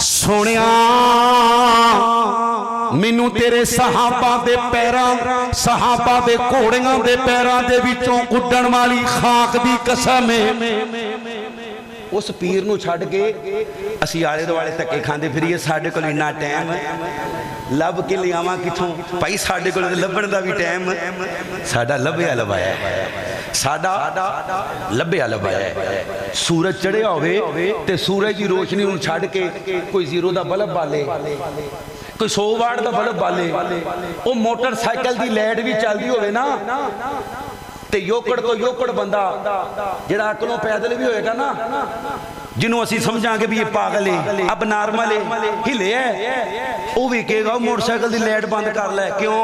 سونیا مینوں تیرے صحابہ دے پیراں صحابہ دے گھوڑیاں دے پیراں دے وچوں اڈن والی خاک دی قسم اس پیر نو چھڑ کے اسی آلے دوالے تکے کھاندے پھر یہ ساڑھے کو لینا ٹائم لب کے لیاواں کتھوں پائی ساڑھے کو لبن دا بھی ٹائم ساڑھا لبیا لبایا ہے ساڑھا لبیا لبایا ہے سورج چڑھے ہوئے تے سورج کی روشنی ان چھڑ کے کوئی زیرو دا بلب بالے کوئی 100 واٹ دا بلب بالے وہ موٹر سائیکل دی لیٹ بھی چل دی ہوئے نا تے یوکڑ تو یوکڑ بندہ جڑا اکلوں پیدل بھی ہوئے گا نا جنہوں اسی سمجھاں کہ بھی یہ پاگل ہے اب نارمل ہے ہلے ہے وہ بھی کہے گا موٹر سائیکل دی لیٹ بند کر لے کیوں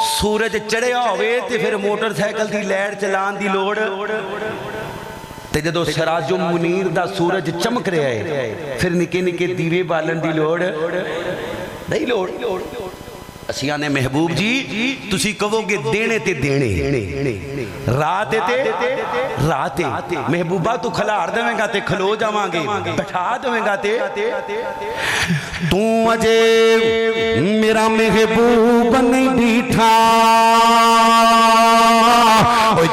سورج چڑھے ہوئے تے پھر موٹر سائیکل دی لیٹ چلان دی لوڑ تے جدو سراج منیر دا سورج چمک رہے ہے پھر نکے نکے دیوے بالن دی لوڑ نہیں لوڑ اسیاں نے محبوب جی تسی کہو گے دینے تے دینے رات تے رات محبوبہ تو کھلار دویں گا تے کھلو جاواں گے بٹھا دویں گا تے تو اجے میرا محبوب نہیں بیٹھا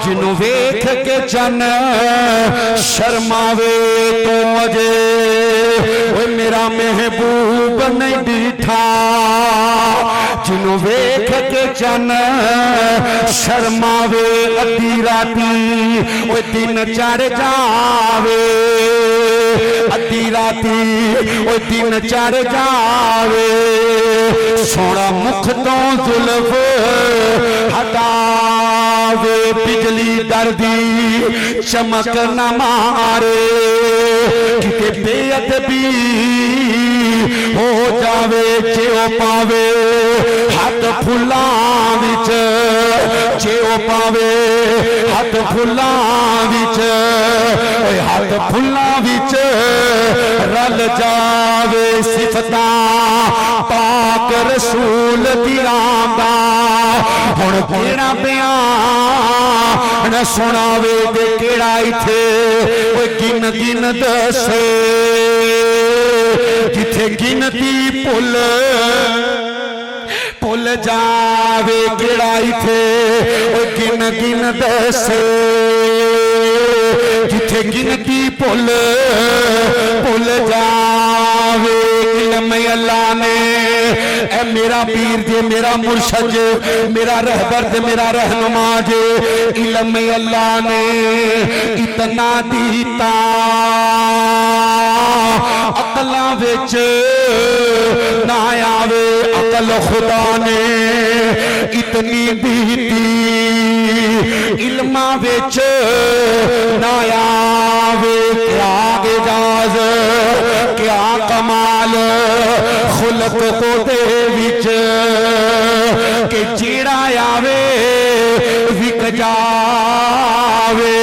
جنوں ویکھ کے چن شرماوے تو اجے میرا محبوب نہیں بیٹھا جنوں ویکھ کے چن شرماوے ادھی راتی وہ دن چڑھ جاوے ادھی راتی وہ دن چڑھ جاوے سونا مکھ تو زلف ہٹاوے بجلی دردی چمک نہ مارے کہ بے ادبی ہو جاوے جیو پاوے ہاتھ پھلاں وچ جیو پاوے ہاتھ پھلاں وچ ہاتھ پھلاں وچ رل جاوے صفتاں پاک رسول دیاں دا ہن کیڑا بیان سناوے دے کیڑا ایتھے گن گن دسے جتھے گنتی پل جاوے کیڑا ایتھے گن گن دسے جتھے گنتی پل جاوے علم اللہ نے اے میرا پیر جے میرا مرشد جے میرا رہبر جے میرا رہنما جے علم اللہ نے اتنا دیتا عقلاں وچ نہ آوے عقل خدا نے اتنی دیتی علماں وچ نہ آوے کیا اعجاز کیا کمال خلق کو دے وچ کہ جیڑا آوے وک جاوے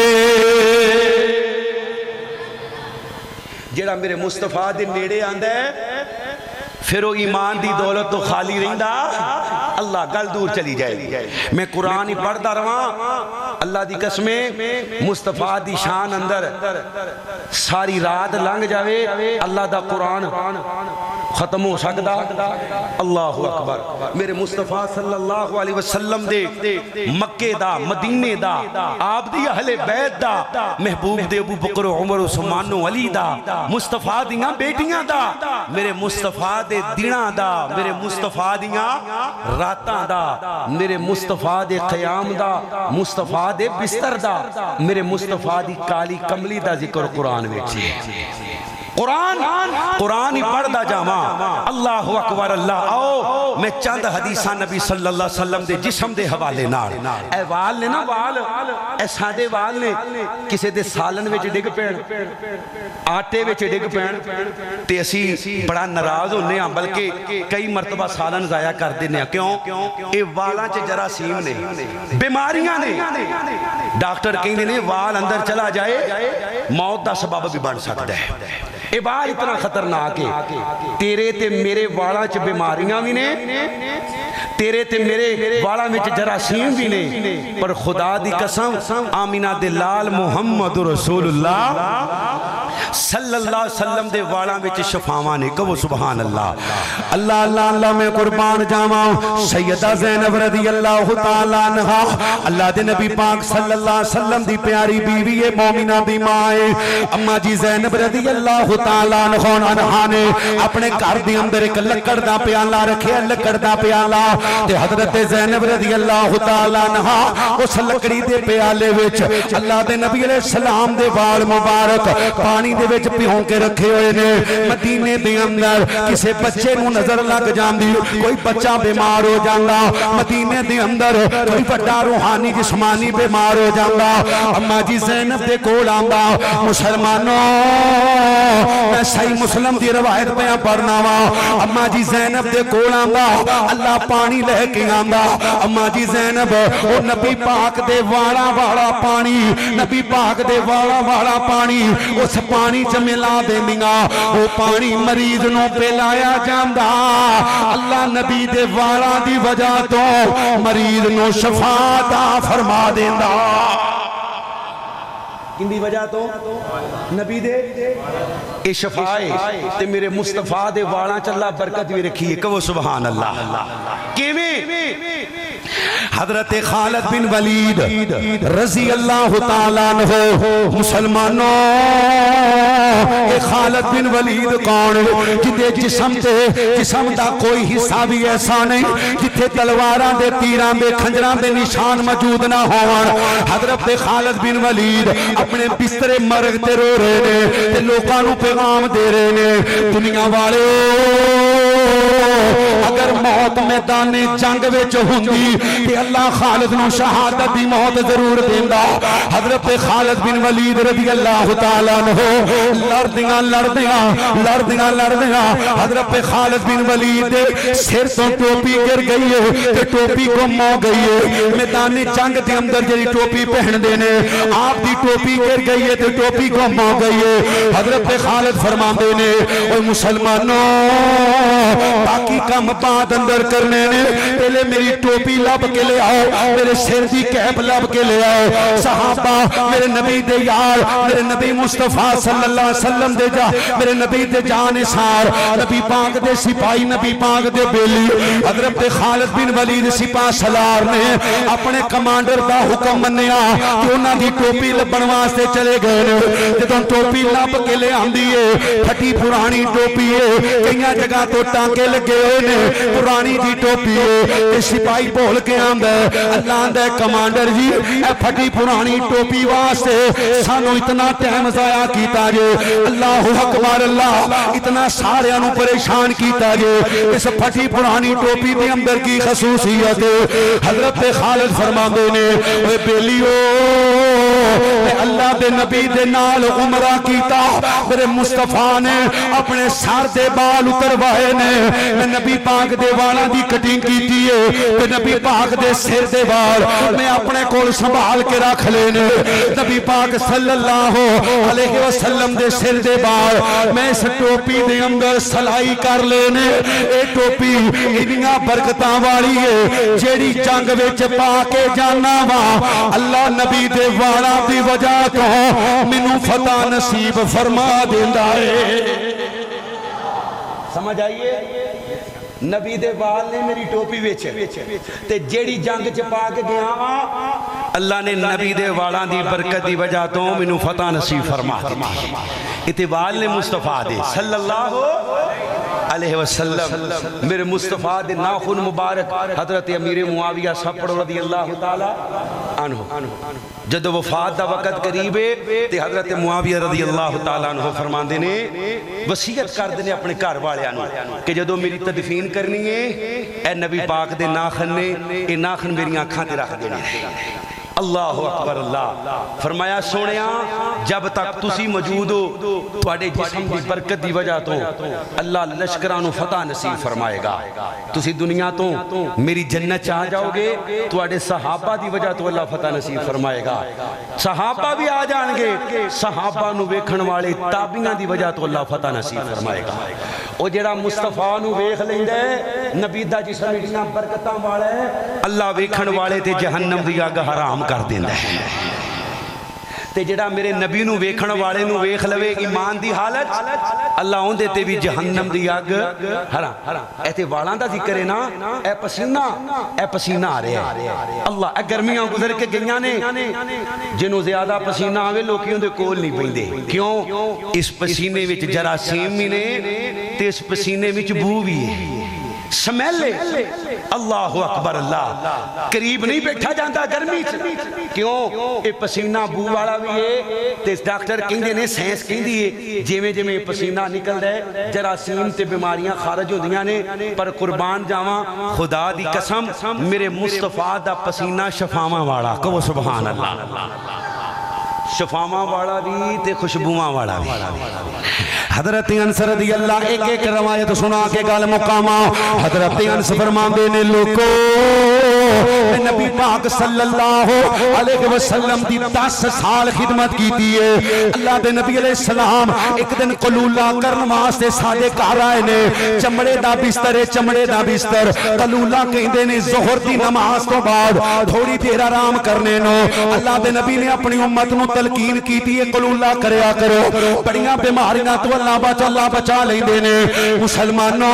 جیڑا میرے مصطفیٰ دے نیڑے آندا ہے پھر وہ ایمان دی دولت تو خالی رہندا اللہ گل دور چلی جائے میں قرآن ہی پڑھدا رہاں اللہ دی قسمیں مصطفیٰ دی شان اندر ساری رات لنگ جاوے اللہ دا قرآن ختم ہو سکدا اللہ اکبر میرے مصطفیٰ صلی اللہ علیہ وسلم دے مکے دا مدینے دا آپ دی اہل بیت دا محبوب دے ابو بکر عمر عثمان و علی دا مصطفیٰ دیاں بیٹیاں دا میرے مصطفیٰ دے دناں دا میرے مصطفیٰ دیاں راتاں دا میرے مصطفیٰ دے قیام دا مصطفیٰ دے بستر دا میرے مصطفیٰ دی کالی کملی دا ذکر قرآن ویچی قرآن ہی پڑھدا جاواں اللہ اکبر اللہ آؤ میں چند حدیثاں نبی صلی اللہ علیہ وسلم دے جسم دے حوالے نال اے وال نے نا وال اے سادے وال نے کسے دے سالن وچ ڈگ پین آٹے وچ ڈگ پین تے اسی بڑا ناراض ہونے ہاں بلکہ کئی مرتبہ سالن ضائع کر دینے ہاں کیوں اے والاں چ جراثیم نے بیماریاں نے ڈاکٹر کہندے نے وال اندر چلا جائے موت دا سبب بھی بن سکتا ہے اے وال اتنا خطرناک ہے تیرے تے میرے والاں چ بیماریاں بھی نے تیرے تے میرے والاں وچ جراثیم بھی نے پر خدا دی قسم آمینہ دے لال محمد رسول اللہ صلی اللہ علیہ وسلم دے والاں وچ شفاواں نے کہو سبحان اللہ اللہ اللہ اللہ میں قربان جاواں سیدہ زینب رضی اللہ تعالیٰ عنہا اللہ دے نبی پاک صلی اللہ علیہ وسلم دی پیاری بیوی مومنہ دی مائے اما جی زینب رضی اللہ تعالیٰ عنہا نے اپنے گھر دی اندر ایک لکڑ دا پیالہ رکھے لکڑ دا پیالہ تے حضرت زینب رضی اللہ تعالیٰ عنہا اس لکڑی دے پیالے وچ اللہ دے نبی علیہ السلام دے وال مبارک پانی دے وچ پیوں کے رکھے ہوئے نے مدینے دے اندر کسے بچے نو نظر لگ جاندی کوئی بچہ بیمار ہو جاندا مدینے دے اندر کوئی بڑا روحانی جسمانی بیمار ہو جاندا اما جی زینب دے کول آندا مسلمانوں میں صحیح مسلم دی روایت بیان پڑھنا وا اما جی زینب دے کول آندا اللہ پانی لے کے آندا اما جی زینب او نبی پاک دے والا والا پانی نبی پاک دے والا والا پانی اس پانی چ ملا دیندیاں او پانی مریض نو پلایا جاندا اللہ نبی دے والا دی وجہ تو مریض نو شفا عطا فرما دیندا کن دی وجہ تو نبی دے اے شفائے تے میرے مصطفیٰ دے والاں چ اللہ برکت بھی رکھی ہے کہو سبحان اللہ کیویں حضرت خالد بن ولید رضی اللہ تعالیٰ عنہ مسلمانوں اے خالد بن ولید کون جتے جسم دا کوئی حصہ بھی ایسا نہیں جتے تلواراں دے تیراں دے کھنجراں دے نشان موجود نہ ہون حضرت خالد بن ولید اپنے بستر مرگ تے رو رہے نے تے لوکاں نو پیغام دے رہے نے دنیا والے اگر موت میدان جنگ وچ ہوندی تے اللہ خالد نو شہادت دی موت ضرور دیندا. حضرت خالد بن ولید رضی اللہ تعالی عنہ لڑدیاں حضرت خالد بن ولید دے سر تو ٹوپی گر گئی ہے تے ٹوپی گم ہو گئی ہے. میدان جنگ دے اندر جڑی ٹوپی پہن دے نے آپ دی ٹوپی گر گئی ہے تے ٹوپی گم ہو گئی ہے. حضرت خالد فرماندے نے اے مسلمانوں باقی کم بعد اندر کرنے نے پہلے میری ٹوپی لب کے لے آؤ, میرے سر دی کیپ لب کے لے آؤ. صحابہ میرے نبی دے یار, میرے نبی مصطفیٰ صلی اللہ علیہ وسلم دے جا, میرے نبی دے جانثار, نبی پاک دے سپاہی, نبی پاک دے بیلی حضرت خالد بن ولید سپاہ سالار نے اپنے کمانڈر دا حکم منیا کہ انہاں دی ٹوپی لبن واسطے چلے گئے. جدوں ٹوپی لب کے لے آندی ہے پھٹی پرانی ٹوپی ہے, کئی جگہ تو ٹانکے لگے ہوئے نے, پرانی دی ٹوپی ہے. سپاہی بول کے آندا ہے اللہ دے کمانڈر جی اے پھٹی پرانی ٹوپی واسطے سانو اتنا ٹائم ضائع کیتا جے, اللہ اکبر اللہ, اتنا سارے انو پریشان کیتا جے. اس پھٹی پرانی ٹوپی دے اندر کی خصوصیت حضرت خالد فرماندے نے اے بیلیو اللہ دے نبی دے نال عمرہ کیتا, میرے مصطفیٰ نے اپنے سر دے بال اتروائے نے, میں نبی پاک دے والاں دی کٹنگ کیتی ہے تے نبی پاک دے سر دے وال میں اپنے کول سنبھال کے رکھ لینے. نبی پاک صلی اللہ علیہ وسلم دے سر دے بال میں اس ٹوپی دے اندر سلائی کر لینے. اے ٹوپی انیاں برکتاں والی ہے جیڑی جنگ وچ پا کے جانا وا اللہ نبی دے والاں دی وجہ تو مینوں فتح نصیب فرما دیندا ہے. سمجھ آئیے, نبی دے وال نے میری ٹوپی وچ تے جیڑی جنگ چ پا کے گیا وا اللہ نے نبی دے والاں دی برکت دی وجہ تو مینوں فتح نصیب فرما دتی. اتوال نے مصطفیٰ دے صلی اللہ علیہ وسلم میرے مصطفیٰ دے ناخن مبارک حضرت امیر معاویہ صفر رضی اللہ تعالی عنہ جدو وفات دا وقت قریب ہے تے حضرت معاویہ رضی اللہ تعالی عنہ فرماندے نے وصیت کر دینے اپنے گھر والے کہ جدو میری تدفین کرنی ہے اے نبی پاک دے ناخن نے اے ناخن میری آنکھاں تے رکھ دینے. اللہ اکبر اللہ. فرمایا سونیا جب تک تسی موجود ہو تواڈے جسم دی برکت دی وجہ تو اللہ لشکراں نو فتح نصیب فرمائے گا. تسی دنیا تو میری جنت چاہ جاؤ گے, تواڈے صحابہ دی وجہ تو اللہ فتح نصیب فرمائے گا. صحابہ بھی آ جان گے, صحابہ نو ویکھن والے تابعیاں دی وجہ تو اللہ فتح نصیب فرمائے گا. او جڑا مصطفیٰ نو ویکھ لیندا ہے نبی دا جسم اتنا برکتاں والا ہے اللہ ویکھن والے تے جہنم دی اگ حرام کر دیندا ہے. تے جڑا میرے نبی نو ویکھن والے نو ویکھ لوے ایمان دی حالت اللہ اون دے تے بھی جہنم دی اگ حرام. اے تے والاں دا ذکر ہے نا, اے پسینہ آ رہا ہے. اللہ اے گرمیاں گزر کے گئیاں نے جنوں زیادہ پسینہ آوے لوکیوں دے کول نہیں پیندے. کیوں؟ اس پسینے وچ جراثیم بھی نے تے اس پسینے وچ بو بھی ہے, سمیل ہے. اللہ اکبر اللہ. قریب نہیں بیٹھا جاندہ گرمی چ. کیوں؟ اے پسینہ بو والا بھی ہے تے ڈاکٹر کہندے نے سائنس کہندی ہے جویں جویں پسینہ نکلدا ہے جراثیم تے بیماریاں خارج ہوندیاں نے. پر قربان جاواں خدا دی قسم میرے مصطفیٰ دا پسینہ شفاواں والا. کہو سبحان اللہ. شفاواں والا بھی تے خوشبواں والا بھی. حضرت انس رضی اللہ ایک ایک روایت سنا کے گل مقامہ. حضرت انس فرماندے نے لوکو نبی پاک صلی اللہ علیہ وسلم دی 10 سال خدمت کیتی ہے. اللہ دے نبی علیہ السلام ایک دن قلولہ کرن واسطے ساڈے گھر آئے نے. چمڑے دا بستر ہے, چمڑے دا بستر. قلولہ کہندے نے ظہر دی نماز تو بعد تھوڑی دیر آرام کرنے نو. اللہ دے نبی نے اپنی امت نو تلقین کیتی ہے قلولہ کریا کرو, بڑیاں بیماریاں تو اللہ بچا لیندے نے. مسلمانوں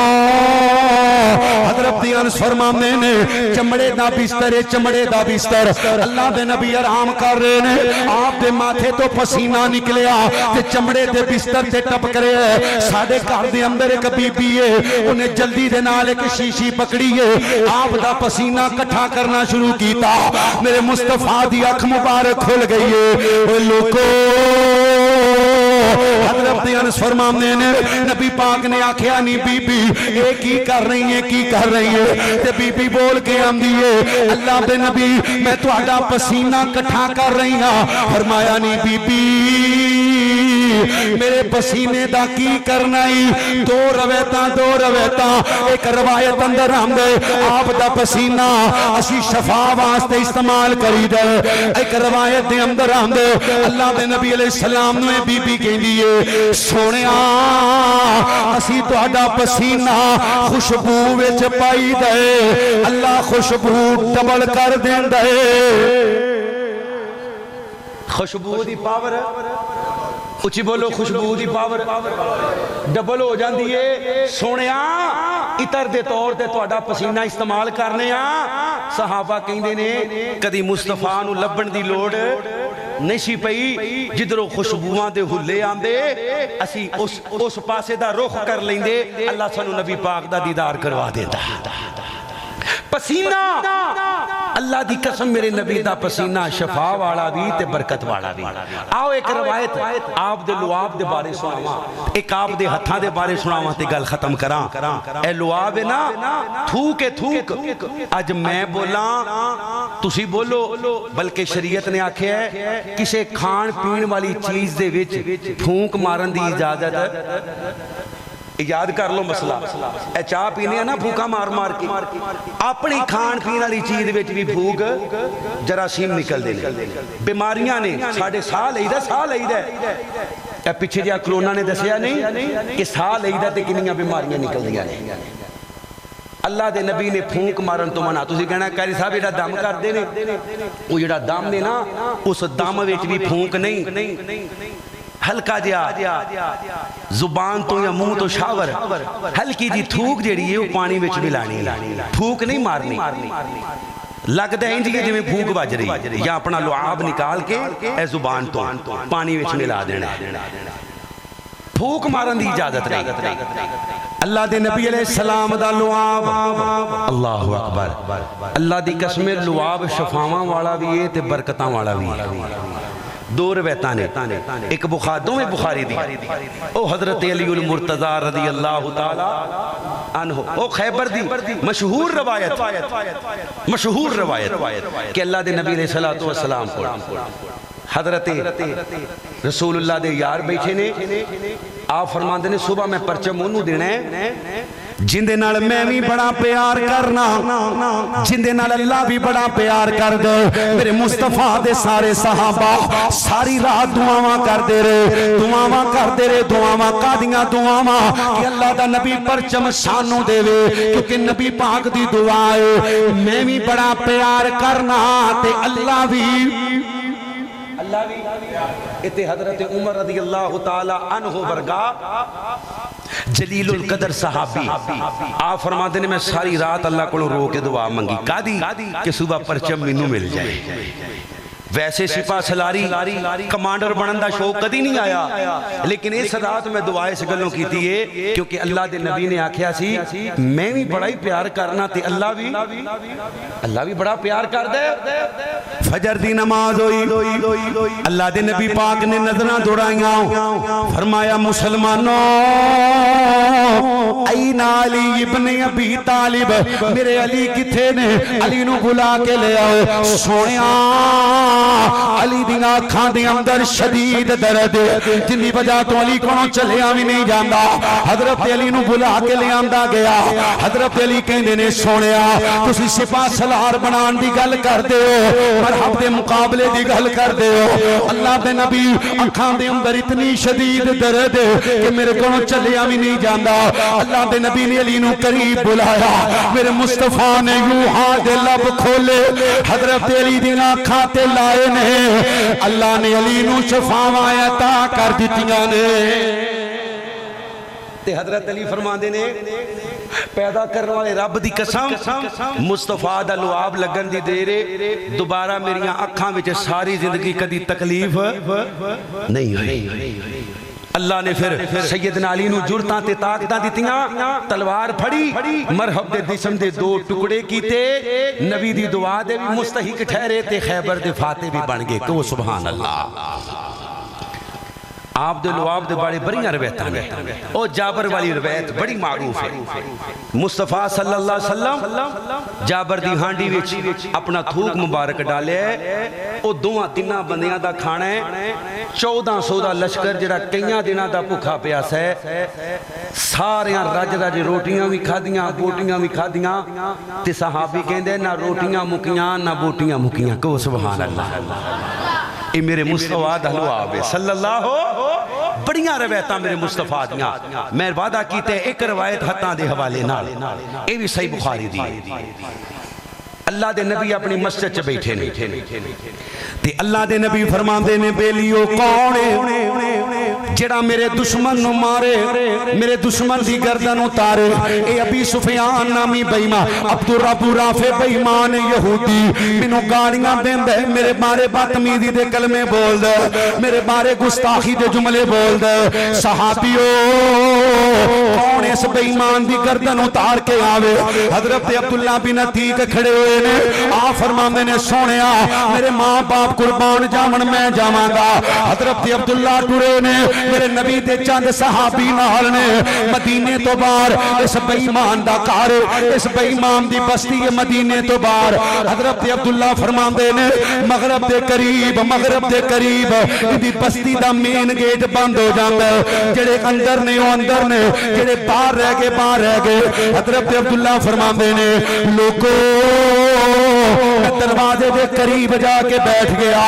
حضرت انس فرماندے نے چمڑے دا بستر ہے, چمڑے دا بستر. اللہ دے نبی آرام کر رہے نے, آپ دے ماتھے تو پسینہ نکلیا تے چمڑے دے بستر تے ٹپک رہے ہے. ساڈے گھر دے اندر ایک بی بی ہے, انہیں جلدی دے نال ایک شیشی پکڑی ہے, آپ دا پسینہ کٹھا کرنا شروع کیتا. میرے مصطفیٰ دی اکھ مبارک کھل گئی ہے. اے لوکو حضرت انس فرماندے نے نبی پاک نے آکھیا نہیں بی بی اے کی کر رہی ہے کی کر رہی ہے تے بی بی بول کے آندی ہے اللہ دے نبی میں تہاڈا پسینہ کٹھا کر رہی ہاں فرمایا نہیں بی بی میرے پسینے دا کی کرنا ہی دو روایتاں ایک روایت اندر ہم دے آپ دا پسینہ اسی شفا واسطے استعمال کری دے ایک روایت دے اندر ہم دے اللہ دے نبی علیہ السلام نے بی بی کہیں دیئے سونیا اسی تہاڈا پسینہ خوشبو وچ پائی دے اللہ خوشبو ڈبل کر دین دے خوشبو دی پاور اچھی بولو خوشبو دی پاور ڈبل ہو جاندی ہے سونیا اتر دے طور تے تہاڈا پسینہ استعمال کرنے صحابہ کہندے نے کدی مصطفیٰ نو لبن دی لوڑ نہیں سی پئی جدروں خوشبوواں دے ہلے آندے اسی اس پاسے دا رخ کر لیندے اللہ سانو نبی پاک دا دیدار کروا دیندا پسینہ اللہ دی قسم میرے نبی دا پسینہ شفا والا بھی تے برکت والا بھی آؤ ایک روایت آپ دے لعاب دے بارے سناواں ایک آپ دے ہتھاں دے بارے سناواں تے گل ختم کراں اے لعاب ہے نا تھوک اج میں بولاں تسی بولو بلکہ شریعت نے آکھیا ہے کسے کھان پین والی چیز دے وچ پھونک مارن دی اجازت یاد کر لو مسئلہ اے چاہ پینے ہیں نا پھوکا مار کے اپنی کھان پین والی چیز وچ بھی پھوک جراثیم نکل دے بیماریاں نے ساڑھے ساہ لئی اے پیچھے جہاں کرونا نے دسیا نہیں کہ ساہ لئی تے کنیاں بیماریاں نکل دیا نے اللہ دے نبی نے پھونک مارن تو منع تسی کہنا قاری صاحب جڑا دم کر دے نے وہ جڑا دم نے نا اس دم وچ بھی پھونک نہیں ہلکا جیا زبان تو یا منہ تو شاور ہلکی جی تھوک جڑی ہے وہ پانی وچ ملانی پھونک نہیں مارنی لگ دے انجی جی میں پھونک بج رہی یا اپنا لعاب نکال کے اے زبان تو پانی وچ ملا دینا پھونک مارن دی اجازت نہیں اللہ دے نبی علیہ السلام دا لعاب اللہ اکبر اللہ دی قسم لعاب شفاواں والا بھی ہے تے برکتاں والا بھی ہے دو روایتاں نے ایک دو میں بخاری دی او حضرت علی المرتضی رضی اللہ تعالی عنہ او خیبر دی مشہور روایت کہ اللہ دے نبی علیہ السلام کو حضرت رسول اللہ دے یار بیٹھے نے آپ فرماندے نے صبح میں پرچم انہوں دینا ہے جندے نال میں بھی بڑا پیار کرنا جندے نال اللہ بھی بڑا پیار کر دے میرے مصطفیٰ دے سارے صحابہ ساری رات دعاواں کر دے رہے دعاواں قادیاں دعاواں کہ اللہ دا نبی پرچم سانو دے وے کیونکہ نبی پاک دی دعا ہے میں بھی بڑا پیار کرنا تے اللہ بھی اتے حضرت عمر رضی اللہ تعالی عنہ برگا جلیل القدر صحابی آپ فرماتے ہیں میں ساری رات اللہ کو رو کے دعا منگی قادی کہ صبح پرچم منو مل جائے ویسے سپاہ سلاری کمانڈر بنندہ شوق کدی نہیں آیا لیکن اس رات میں دعائے سے گلوں کی تھی کیونکہ اللہ دے نبی نے آکھیا سی میں بھی بڑا ہی پیار کرنا تے اللہ بھی بڑا پیار کر دے فجر دی نماز ہوئی اللہ دے نبی پاک نے نظریں دوڑائیاں فرمایا مسلمانوں این علی ابن ابی طالب میرے علی کتھے نے علی نو بلا کے لے آؤ سونیاں علی دی آنکھاں دے اندر شدید درد جن دی وجہ تو علی کو چلیا بھی نہیں جاندا حضرت علی نو بلا کے لے آندا گیا حضرت علی کہندے نے سونیا تسی سپاہ سالار بنان دی گل کردے ہو مرحب دے مقابلے دی گل کردے ہو اللہ دے نبی آنکھاں دے اندر اتنی شدید درد کہ میرے کو چلیا بھی نہیں جاندا اللہ دے نبی نے علی نو قریب بلایا میرے مصطفیٰ نے یوں ہاتھ دے لب کھولے حضرت علی دی آنکھاں تے لائے نے اللہ نے علی نو شفاواں عطا کر دتیاں نے تے حضرت علی فرماندے نے پیدا کرنے والے رب دی قسم مصطفیٰ دا لعاب لگن دی دیرے دوبارہ میریاں اکھاں وچ ساری زندگی کدی تکلیف نہیں ہوئی اللہ نے پھر سیدنا علی نو جرتاں تے طاقتاں دتیاں تلوار پھڑی مرحب دے جسم دے دو ٹکڑے کیتے نبی دی دعا دے بھی مستحق ٹھہرے تے خیبر دے فاتح بھی بن گئے کہ وہ سبحان اللہ آپ دے لواب دے بڑے بڑیاں روایتاں نے او جابر والی روایت بڑی معروف ہے مصطفیٰ صلی اللہ علیہ وسلم جابر دی ہانڈی وچ اپنا تھوک مبارک ڈالے او دوہاں تیناں بندیاں دا کھانا ہے 1400 دا لشکر جڑا کئیاں دناں دا بھوکھا پیاسا ہے ساریاں رج رج روٹیاں بھی کھادیاں بوٹیاں بھی کھادیاں تے صحابی کہندے نہ روٹیاں مکیاں نہ بوٹیاں مکیاں کو سبحان اللہ اے میرے مصطفیٰ دا لواب ہے صلی اللہ بڑیاں روایتاں میرے مصطفیٰ دیاں میں وعدہ کیتے ایک روایت ہتاں دے حوالے نال اے بھی صحیح بخاری دی اللہ دے نبی اپنی مسجد چ بیٹھے نے تے اللہ دے نبی فرماندے نے بیلیو کون ہے جڑا میرے دشمن نو مارے میرے دشمن دی گردن اتارے اے ابی سفیان نامی بے ایمان عبدالرب رافع بے ایمان یہودی مینوں گالیاں دیندا ہے میرے بارے بدتمیزی دے کلمے بول دے میرے بارے گستاخی دے جملے بول دے صحابیو کون اس بے ایمان دی گردن اتار کے آوے حضرت عبداللہ بن عتیق کھڑے ہوئے نے آپ فرماندے نے سونیا میرے ماں باپ قربان جاون میں جاواں گا حضرت عبداللہ ٹرے نے میرے نبی دے چند صحابی نال نے مدینے تو باہر اس بے ایمان دا گھر اس بے ایمان دی بستی مدینے تو باہر حضرت عبداللہ فرماندے نے مغرب دے قریب دی بستی دا مین گیٹ بند ہو جاندا ہے جڑے اندر نے او اندر نے جڑے باہر رہ گئے حضرت عبداللہ فرماندے نے لوکو دروازے دے قریب جا کے بیٹھ گیا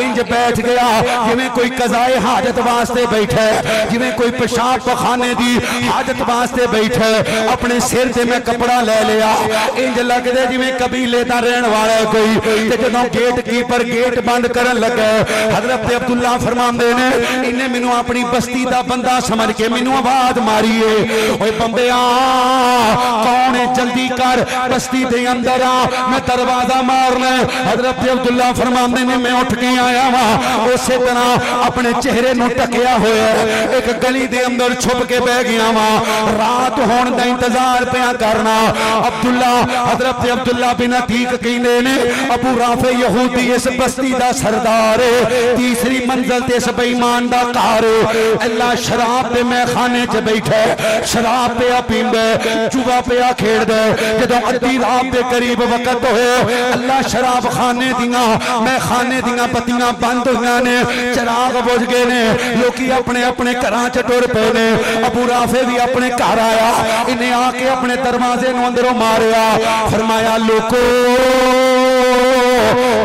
انج بیٹھ گیا جویں کوئی قضائے حاجت واسطے بیٹھا ہے جویں کوئی پیشاب پخانے دی حاجت واسطے بیٹھا ہے اپنے سر تے میں کپڑا لے لیا انج لگ دے جویں قبیلے دا رہن والا ہے کوئی تے جدوں گیٹ کیپر گیٹ بند کرن لگا حضرت عبداللہ فرماندے نے انہیں مینوں اپنی بستی دا بندہ سمجھ کے مینوں آواز ماری ہے اوے بمبیا کون ہے جلدی کر بستی دے اندر آ میں دروازہ مارنا حضرت عبداللہ فرماندے نے میں اٹھ کے آیا وہاں اسی طرح اپنے چہرے نو ٹکیا ہویا ایک گلی دے اندر چھپ کے بہ گیا وہاں رات ہون دا انتظار پیا کرنا عبداللہ حضرت عبداللہ بن عتیق کہندے نے ابو رافع یہودی اس بستی دا سردار تیسری منزل تے اس بے ایمان دا گھر اللہ شراب پہ میں خانے چ بیٹھا شراب پہ پیندا جوا پہ کھیڑ دے جدوں ادھی رات دے قریب وقت ہوئے اللہ شراب خانے دیاں میں خانے دیاں پتیاں بند ہوئیاں نے چراغ بجھ گئے نے لوکی اپنے اپنے گھراں چ ٹر پے نے ابو رافع بھی اپنے گھر آیا انہیں آ کے اپنے دروازے نو اندروں ماریا فرمایا لوکو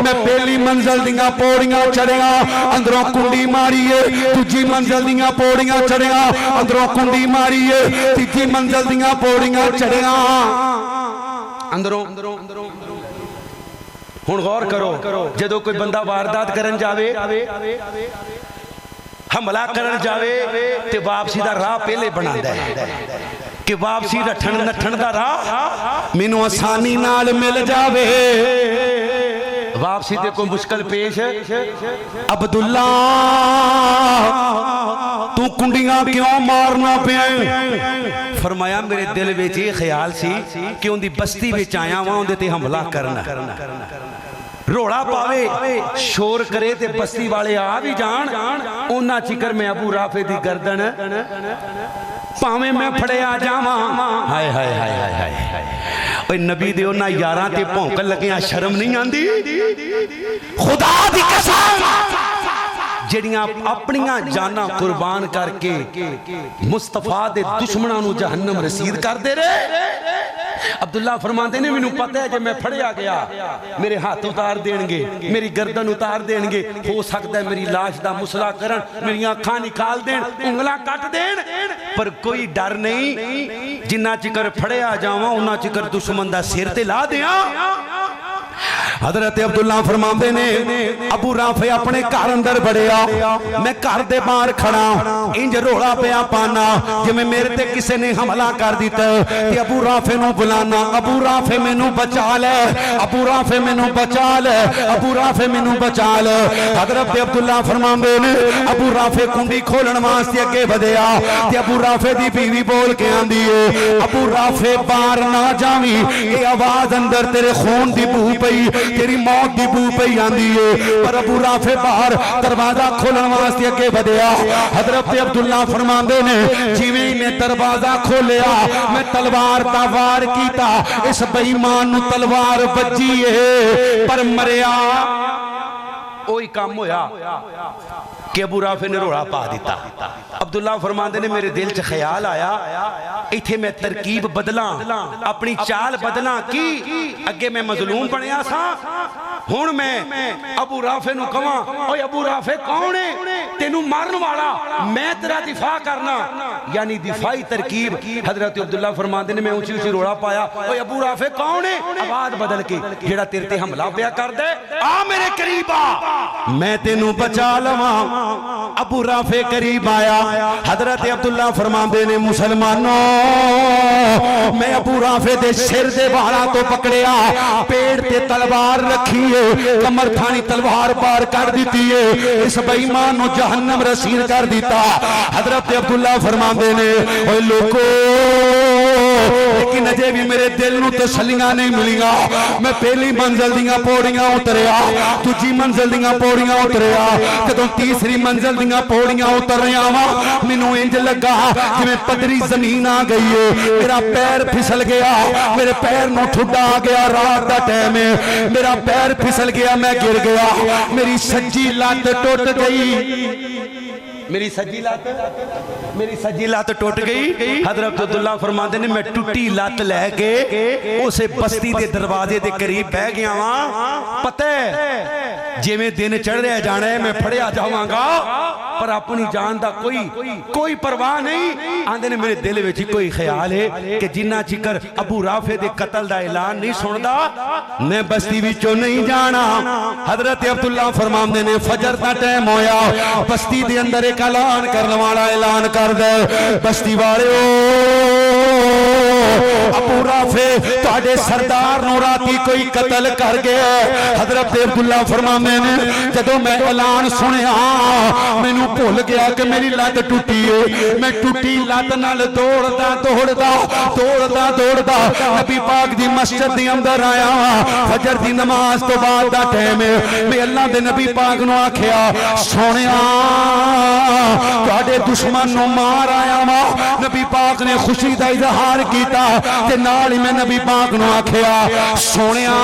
میں پہلی منزل دیاں پوڑیاں چڑھیا اندروں کنڈی ماریے دوجی منزل دیاں پوڑیاں چڑھیا اندروں کنڈی ماریے تیجی منزل دیاں پوڑیاں چڑھیا اندروں ہن غور کرو جدو کوئی بندہ واردات کرن جاوے حملہ کرن جاوے تے واپسی دا راہ پہلے بناندا ہے کہ واپسی رٹھن نٹھن دا راہ مینوں آسانی نال مل جاوے واپسی تے کوئی مشکل پیش عبداللہ تو کنڈیاں کیوں مارنا پیا فرمایا میرے دل وچ یہ خیال سی کہ ان دی بستی وچ آیا ہاں اون دے تے حملہ کرنا روڑا پاوے شور کرے تے بستی والے آ بھی جان اونا چکر میں ابو رافع دی گردن پاویں میں پھڑے آ جاواں ہائے ہائے ہائے ہائے اوے نبی دے اونا یاراں تے بھونکن لگیاں شرم نہیں آندی خدا دی قسم جڑیاں اپنیاں جانا قربان کر کے مصطفیٰ دے دشمناں نو جہنم رسید کر دے رہے عبداللہ فرماندے نے مینوں پتہ ہے کہ میں پھڑیا گیا میرے ہاتھ اتار دین گے میری گردن اتار دین گے ہو سکتا ہے میری لاش دا مسئلہ کرن میری آنکھاں نکال دین انگلاں کٹ دین پر کوئی ڈر نہیں جنہ چکر پھڑیا جاواں انہ چکر دشمن دا سر تے لا دیاں حضرت عبداللہ فرماندے نے ابو رافع اپنے گھر اندر بڑھیا میں گھر دے باہر کھڑا انج روڑا پیا پانا جی میں میرے تے کسے نے حملہ کر دیتا تے ابو رافع نو بلانا ابو رافع میں نو بچا لے ابو رافع میں نو بچا لے ابو رافع میں نو بچا لے حضرت عبداللہ فرماندے نے ابو رافع کنڈی کھولن واسطے اگے بدیا تے ابو رافع دی بیوی بول کے آندی ہے ابو رافع باہر نہ جاویں اے آواز اندر تیرے خون دی بو پئی تیری موت دی بو پہ آندی ہے پر ابو رافع باہر دروازہ کھولن واسطے اگے بدیا حضرت عبداللہ فرماندے نے جیویں نے دروازہ کھولیا میں تلوار دا وار کیتا اس بے ایمان نو تلوار بجی ہے پر مریا اوہی کام ہویا کہ ابو رافع نے روڑا پا دیتا عبداللہ فرماندے نے میرے دل چ خیال آیا ایتھے میں ترکیب بدلاں اپنی چال بدلاں کی اگے میں مظلوم بنیا سا ہن میں ابو رافع نو کہاں اوے ابو رافع کون ہے تینوں مارن والا میں تیرا دفاع کرنا یعنی دفاعی ترکیب حضرت عبداللہ فرماندے نے میں اونچی اونچی روڑا پایا اوے ابو رافع کون ہے آواز بدل کے جیڑا تیرے تے حملہ پیا کر دے آ میرے قریب آ میں تینوں بچا لواں ابو رافع قریب آیا حضرت عبداللہ فرماندے نے مسلمانوں میں ابو رافع دے سر دے بالا تو پکڑیا پیڑ تے تلوار رکھی ہے کمر تھانی تلوار پار کر دیتی ہے اس بے ایمان نو جہنم رسید کر دیتا حضرت عبداللہ فرماندے نے اوے لوگو لیکن اجے بھی میرے دل نو تسلیاں نہیں ملیاں میں پہلی منزل دیاں پوڑیاں اتریا دوجی منزل دیاں پوڑیاں اتریا جدوں تیسری منزل دیاں پوڑیاں اتر رہا ہاں مینوں انج لگا جویں پدری زمین آ گئی ہے میرا پیر پھسل گیا میرے پیر نو ٹھڈا آ گیا رات دا ٹائم ہے میرا پیر پھسل گیا میں گر گیا میری سجی لات ٹوٹ گئی میری سجی لات ٹوٹ گئی حضرت عبداللہ فرماندے نے میں ٹوٹی لات لے کے اسے بستی دے دروازے دے قریب بہ گیا ہاں پتہ ہے جے میں دن چڑھ رہا جانا ہے میں پھڑیا جاواں گا پر اپنی جان دا کوئی پرواہ نہیں آندے نے میرے دل وچ کوئی خیال ہے کہ جنہ چکر ابو رافع دے قتل دا اعلان نہیں سندا میں بستی وچوں نہیں جانا حضرت عبداللہ فرماندے نے فجر دا ٹائم ہویا بستی دے اندر ایک اعلان کرنے والا اعلان کر دے بستی والے ابو رافع تہاڈے سردار نو راتی کوئی قتل کر گیا حضرت عبداللہ فرماندے نے جدوں میں اعلان سنیا مینوں بھول گیا کہ میری لت ٹوٹی ہے میں ٹوٹی لت نال دوڑدا نبی پاک دی مسجد دے اندر آیا فجر دی نماز تو بعد دا ٹائم ہے میں اللہ دے نبی پاک نو آکھیا سونیا تہاڈے دشمن نو مار آیا وا نبی پاک نے خوشی دا اظہار کیتا تے نال ہی میں نبی پاک نو آکھیا سونیا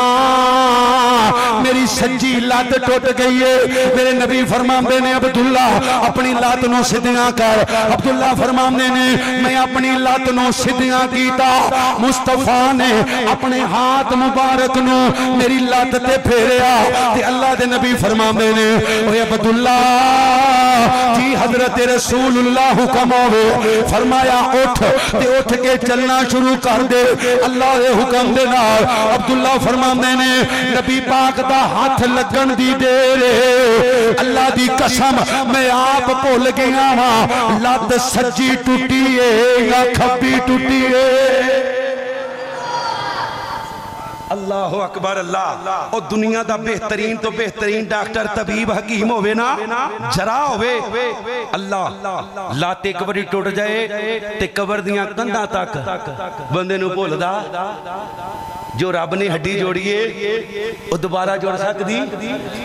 میری سجی لت ٹوٹ گئی ہے میرے نبی فرماندے نے عبداللہ اپنی لات نو سدیاں کر عبداللہ فرماندے نے میں اپنی لات نو سدیاں کیتا مصطفیٰ نے اپنے ہاتھ مبارک نو میری لات تے پھیریا تے اللہ دے نبی فرماندے نے اوے عبداللہ جی حضرت رسول اللہ حکم ہوئے فرمایا اٹھ تے اٹھ کے چلنا شروع کر دے اللہ دے حکم دے نال عبداللہ فرماندے نے نبی پاک دا ہاتھ لگن دی دیر اللہ دی قسم میں آپ بھول گیا ہاں لت سجی ٹوٹی ہے یا کھبی ٹوٹی ہے اللہ اکبر اللہ اور دنیا دا بہترین تو بہترین ڈاکٹر طبیب حکیم ہوئے نا جرا ہوئے اللہ لاتے قبری ٹوٹ جائے تے قبر دیاں کندھاں تک بندے نو بھول دا جو رب نے ہڈی جوڑیے وہ دوبارہ جوڑ سکتی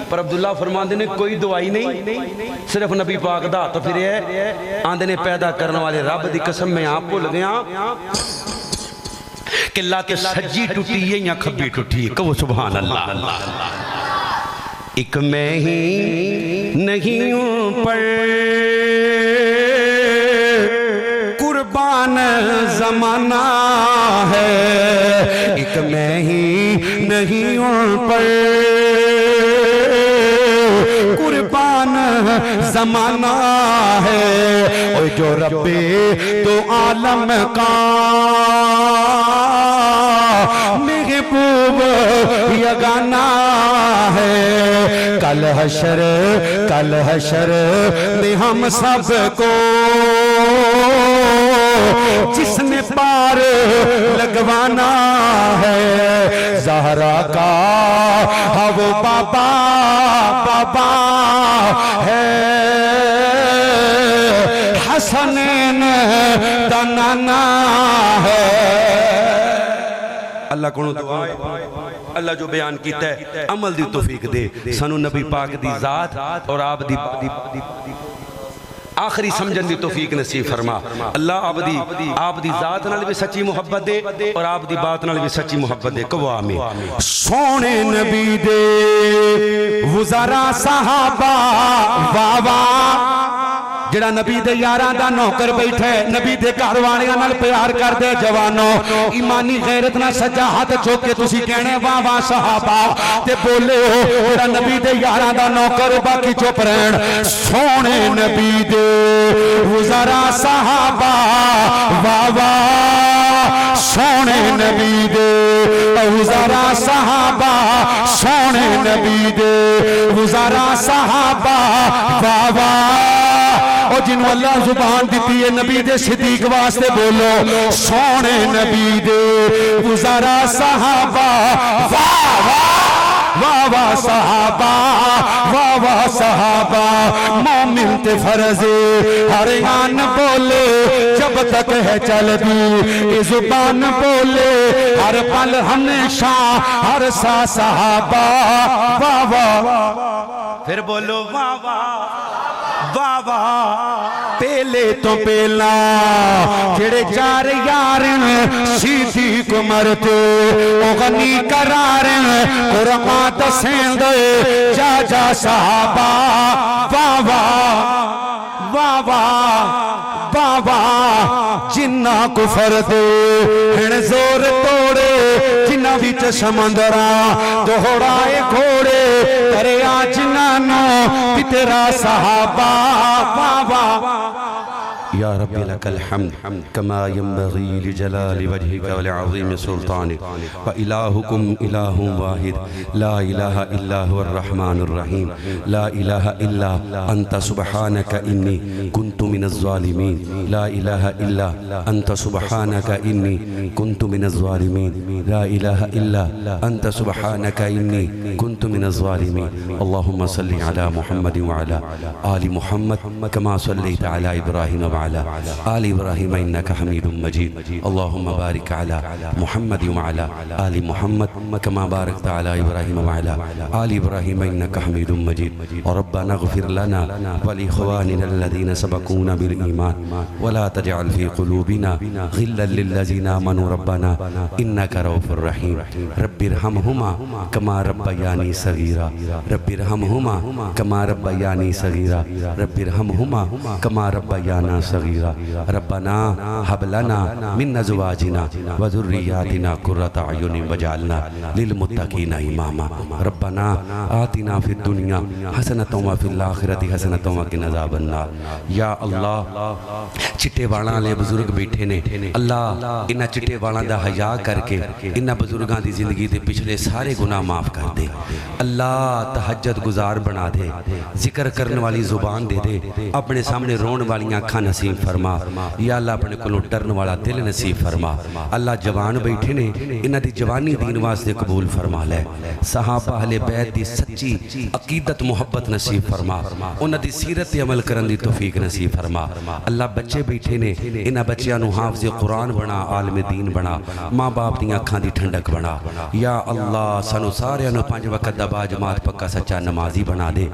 پر عبداللہ فرماندے نے کوئی دعائی نہیں صرف نبی پاک دا تو پھر ہے آندے نے پیدا کرنے والے رب دی قسم میں آپ بھول گیا کہ اللہ کے سجی ٹوٹی ہے یا کھبی ٹوٹی ہے کہو سبحان اللہ ایک میں ہی نہیں ہوں پر قربان زمانہ ہے ایک میں ہی نہیں ہوں پر قربان زمانہ ہے اور جو رب تو عالم کا محبوب یگانہ ہے کل حشر میں ہم سب کو جس نے پار لگوانا ہے زہرا کا وہ بابا ہے حسنین دا نانا ہے اللہ کو دعا اللہ جو بیان کیتا ہے عمل دی توفیق دے سانو نبی پاک دی ذات اور آپ دی آخری سمجھن دی توفیق نصیب فرما اللہ آپ دی ذات نال بھی سچی محبت دے اور آپ دی بات نال بھی سچی محبت دے کہو آمین سونے نبی دے وزارا صحابہ واوا جڑا نبی دے یاراں دا نوکر بیٹھے نبی دے گھر والیاں نال پیار کر دے جوانوں ایمانی غیرت نال سجا ہاتھ چوک کے تسی کہنے واہ واہ صحابہ تے بولے ہو جڑا نبی دے یاراں دا نوکر باقی چپ رہن سونے نبی دے وزارا صحابہ واہ واہ سونے نبی دے وزارا صحابہ سونے نبی دے وزارا صحابہ واہ واہ اور جنہوں اللہ زبان دیتی ہے نبی دے صدیق واسطے بولو سونے نبی دے وزارا صحابہ واہ واہ واہ صحابہ واہ واہ صحابہ مومن تے فرض ہر آن بولے جب تک ہے چل دی یہ زبان بولے ہر پل ہمیشہ ہر سا صحابہ واہ واہ پھر بولو واہ واہ واہ واہ پہلے تو پہلا جڑے چار یارن صدیق مرتے او غنی قرارن قرآن دسیں دے جا جا صحابہ واہ واہ واہ واہ واہ واہ جنہ کفر دے ہن زور توڑے جنہ وچ سمندراں دوڑائے گھوڑے دریا جنانوں تیرا صحابہ واہ واہ یا رب لك الحمد كما ينبغي لجلال وجهك ولعظيم سلطانك وإلهكم إله واحد لا إله إلا هو الرحمن الرحيم لا إله إلا أنت سبحانك إني كنت من الظالمين لا إله إلا أنت سبحانك إني كنت من الظالمين لا إله إلا أنت سبحانك إني كنت من الظالمين اللهم صل على محمد وعلى آل محمد كما صليت على إبراهيم وعلى آل إبراهيم إنك حميد مجيد اللهم بارك على محمد وعلى آل محمد كما باركت على إبراهيم وعلى آل إبراهيم إنك حميد مجيد ربنا اغفر لنا ولإخواننا الذين سبقونا بالإيمان ولا تجعل في قلوبنا غلا للذين آمنوا ربنا إنك رؤوف رحيم رب ارحمهما كما ربياني صغيرا رب ارحمهما كما ربياني صغيرا رب ارحمهما كما ربيانا صغيرا ربنا هب لنا من أزواجنا وذرياتنا قرة أعين واجعلنا للمتقين إماما ربنا آتنا في الدنيا حسنة وفي الآخرة حسنة وقنا عذاب النار یا اللہ چٹے والاں لے بزرگ بیٹھے نے اللہ انہاں چٹے والاں دا حیا کر کے انہاں بزرگاں دی زندگی دے پچھلے سارے گناہ معاف کر دے اللہ تہجد گزار بنا دے ذکر کرنے والی زبان دے دے اپنے سامنے رون والی آنکھاں نصیب فرما یا اللہ اپنے کلوں ڈرن والا دل نصیب فرما اللہ جوان بیٹھے نے انہاں دی جوانی دین واسطے قبول فرما لے صحابہ اہل بیت دی سچی عقیدت محبت نصیب فرما انہاں دی سیرت عمل کرن دی توفیق نصیب فرما اللہ بچے بیٹھے نے انہاں بچیاں نو حافظ قرآن بنا عالم دین بنا ماں باپ دی آنکھاں دی ٹھنڈک بنا یا اللہ سانو سارے انو 5 وقت دا با جماعت پکا سچا نمازی بنا دے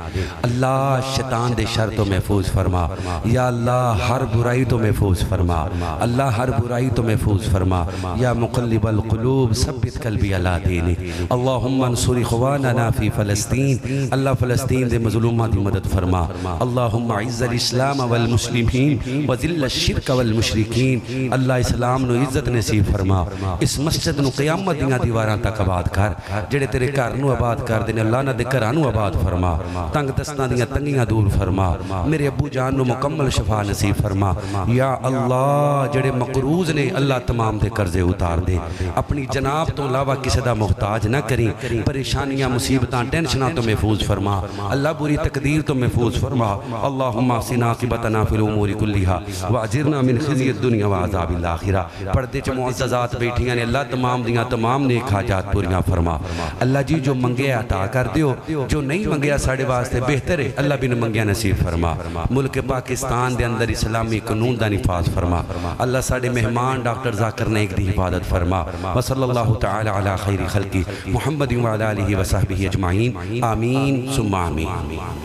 اللہ شیطان دے شر تو محفوظ فرما یا اللہ ہر برائی تو محفوظ فرما اللہ ہر برائی تو محفوظ فرما یا مقلب القلوب ثبت قلبی علی دینک اللہم انصر اخواننا فی فلسطین اللہ فلسطین دے مظلومہ دی مدد فرما اللہم عز الاسلام والمسلمین وذل الشرک والمشرکین اللہ اسلام نو عزت نصیب فرما اس مسجد نو قیامت دیاں دیواراں تک آباد کر جڑے تیرے گھر نو آباد کر دینے اللہ نہ دے گھراں نو آباد فرما تنگ دستاں دیاں تنگیاں دور فرما میرے ابو جان نو مکمل شفا نصیب فرما یا اللہ جڑے مقروض نے اللہ تمام دے قرضے اتار دے اپنی جناب تو علاوہ کسی دا محتاج نہ کریں پریشانیاں مصیبتاں ٹینشناں تو محفوظ فرما اللہ بری تقدیر تو محفوظ فرما اللہم احسن عاقبتنا فی الامور کلیہا واجرنا من خزی الدنیا وعذاب الاخرہ پردے چ معززات بیٹھیاں نے اللہ تمام دیاں تمام نیک حاجات پوریاں فرما اللہ جی جو منگے عطا کر دیو جو نہیں منگیا ساڑے واسطے بہتر ہے اللہ بھی منگیا نصیب فرما ملک پاکستان دے اندر اسلامی قانون دا نفاذ فرما اللہ ساڑے مہمان ڈاکٹر ذاکر نیک دی حفاظت فرما وصلی اللہ تعالی علی خیر خلقی محمد وعلی آلہ وصحبہ اجمعین آمین ثم آمین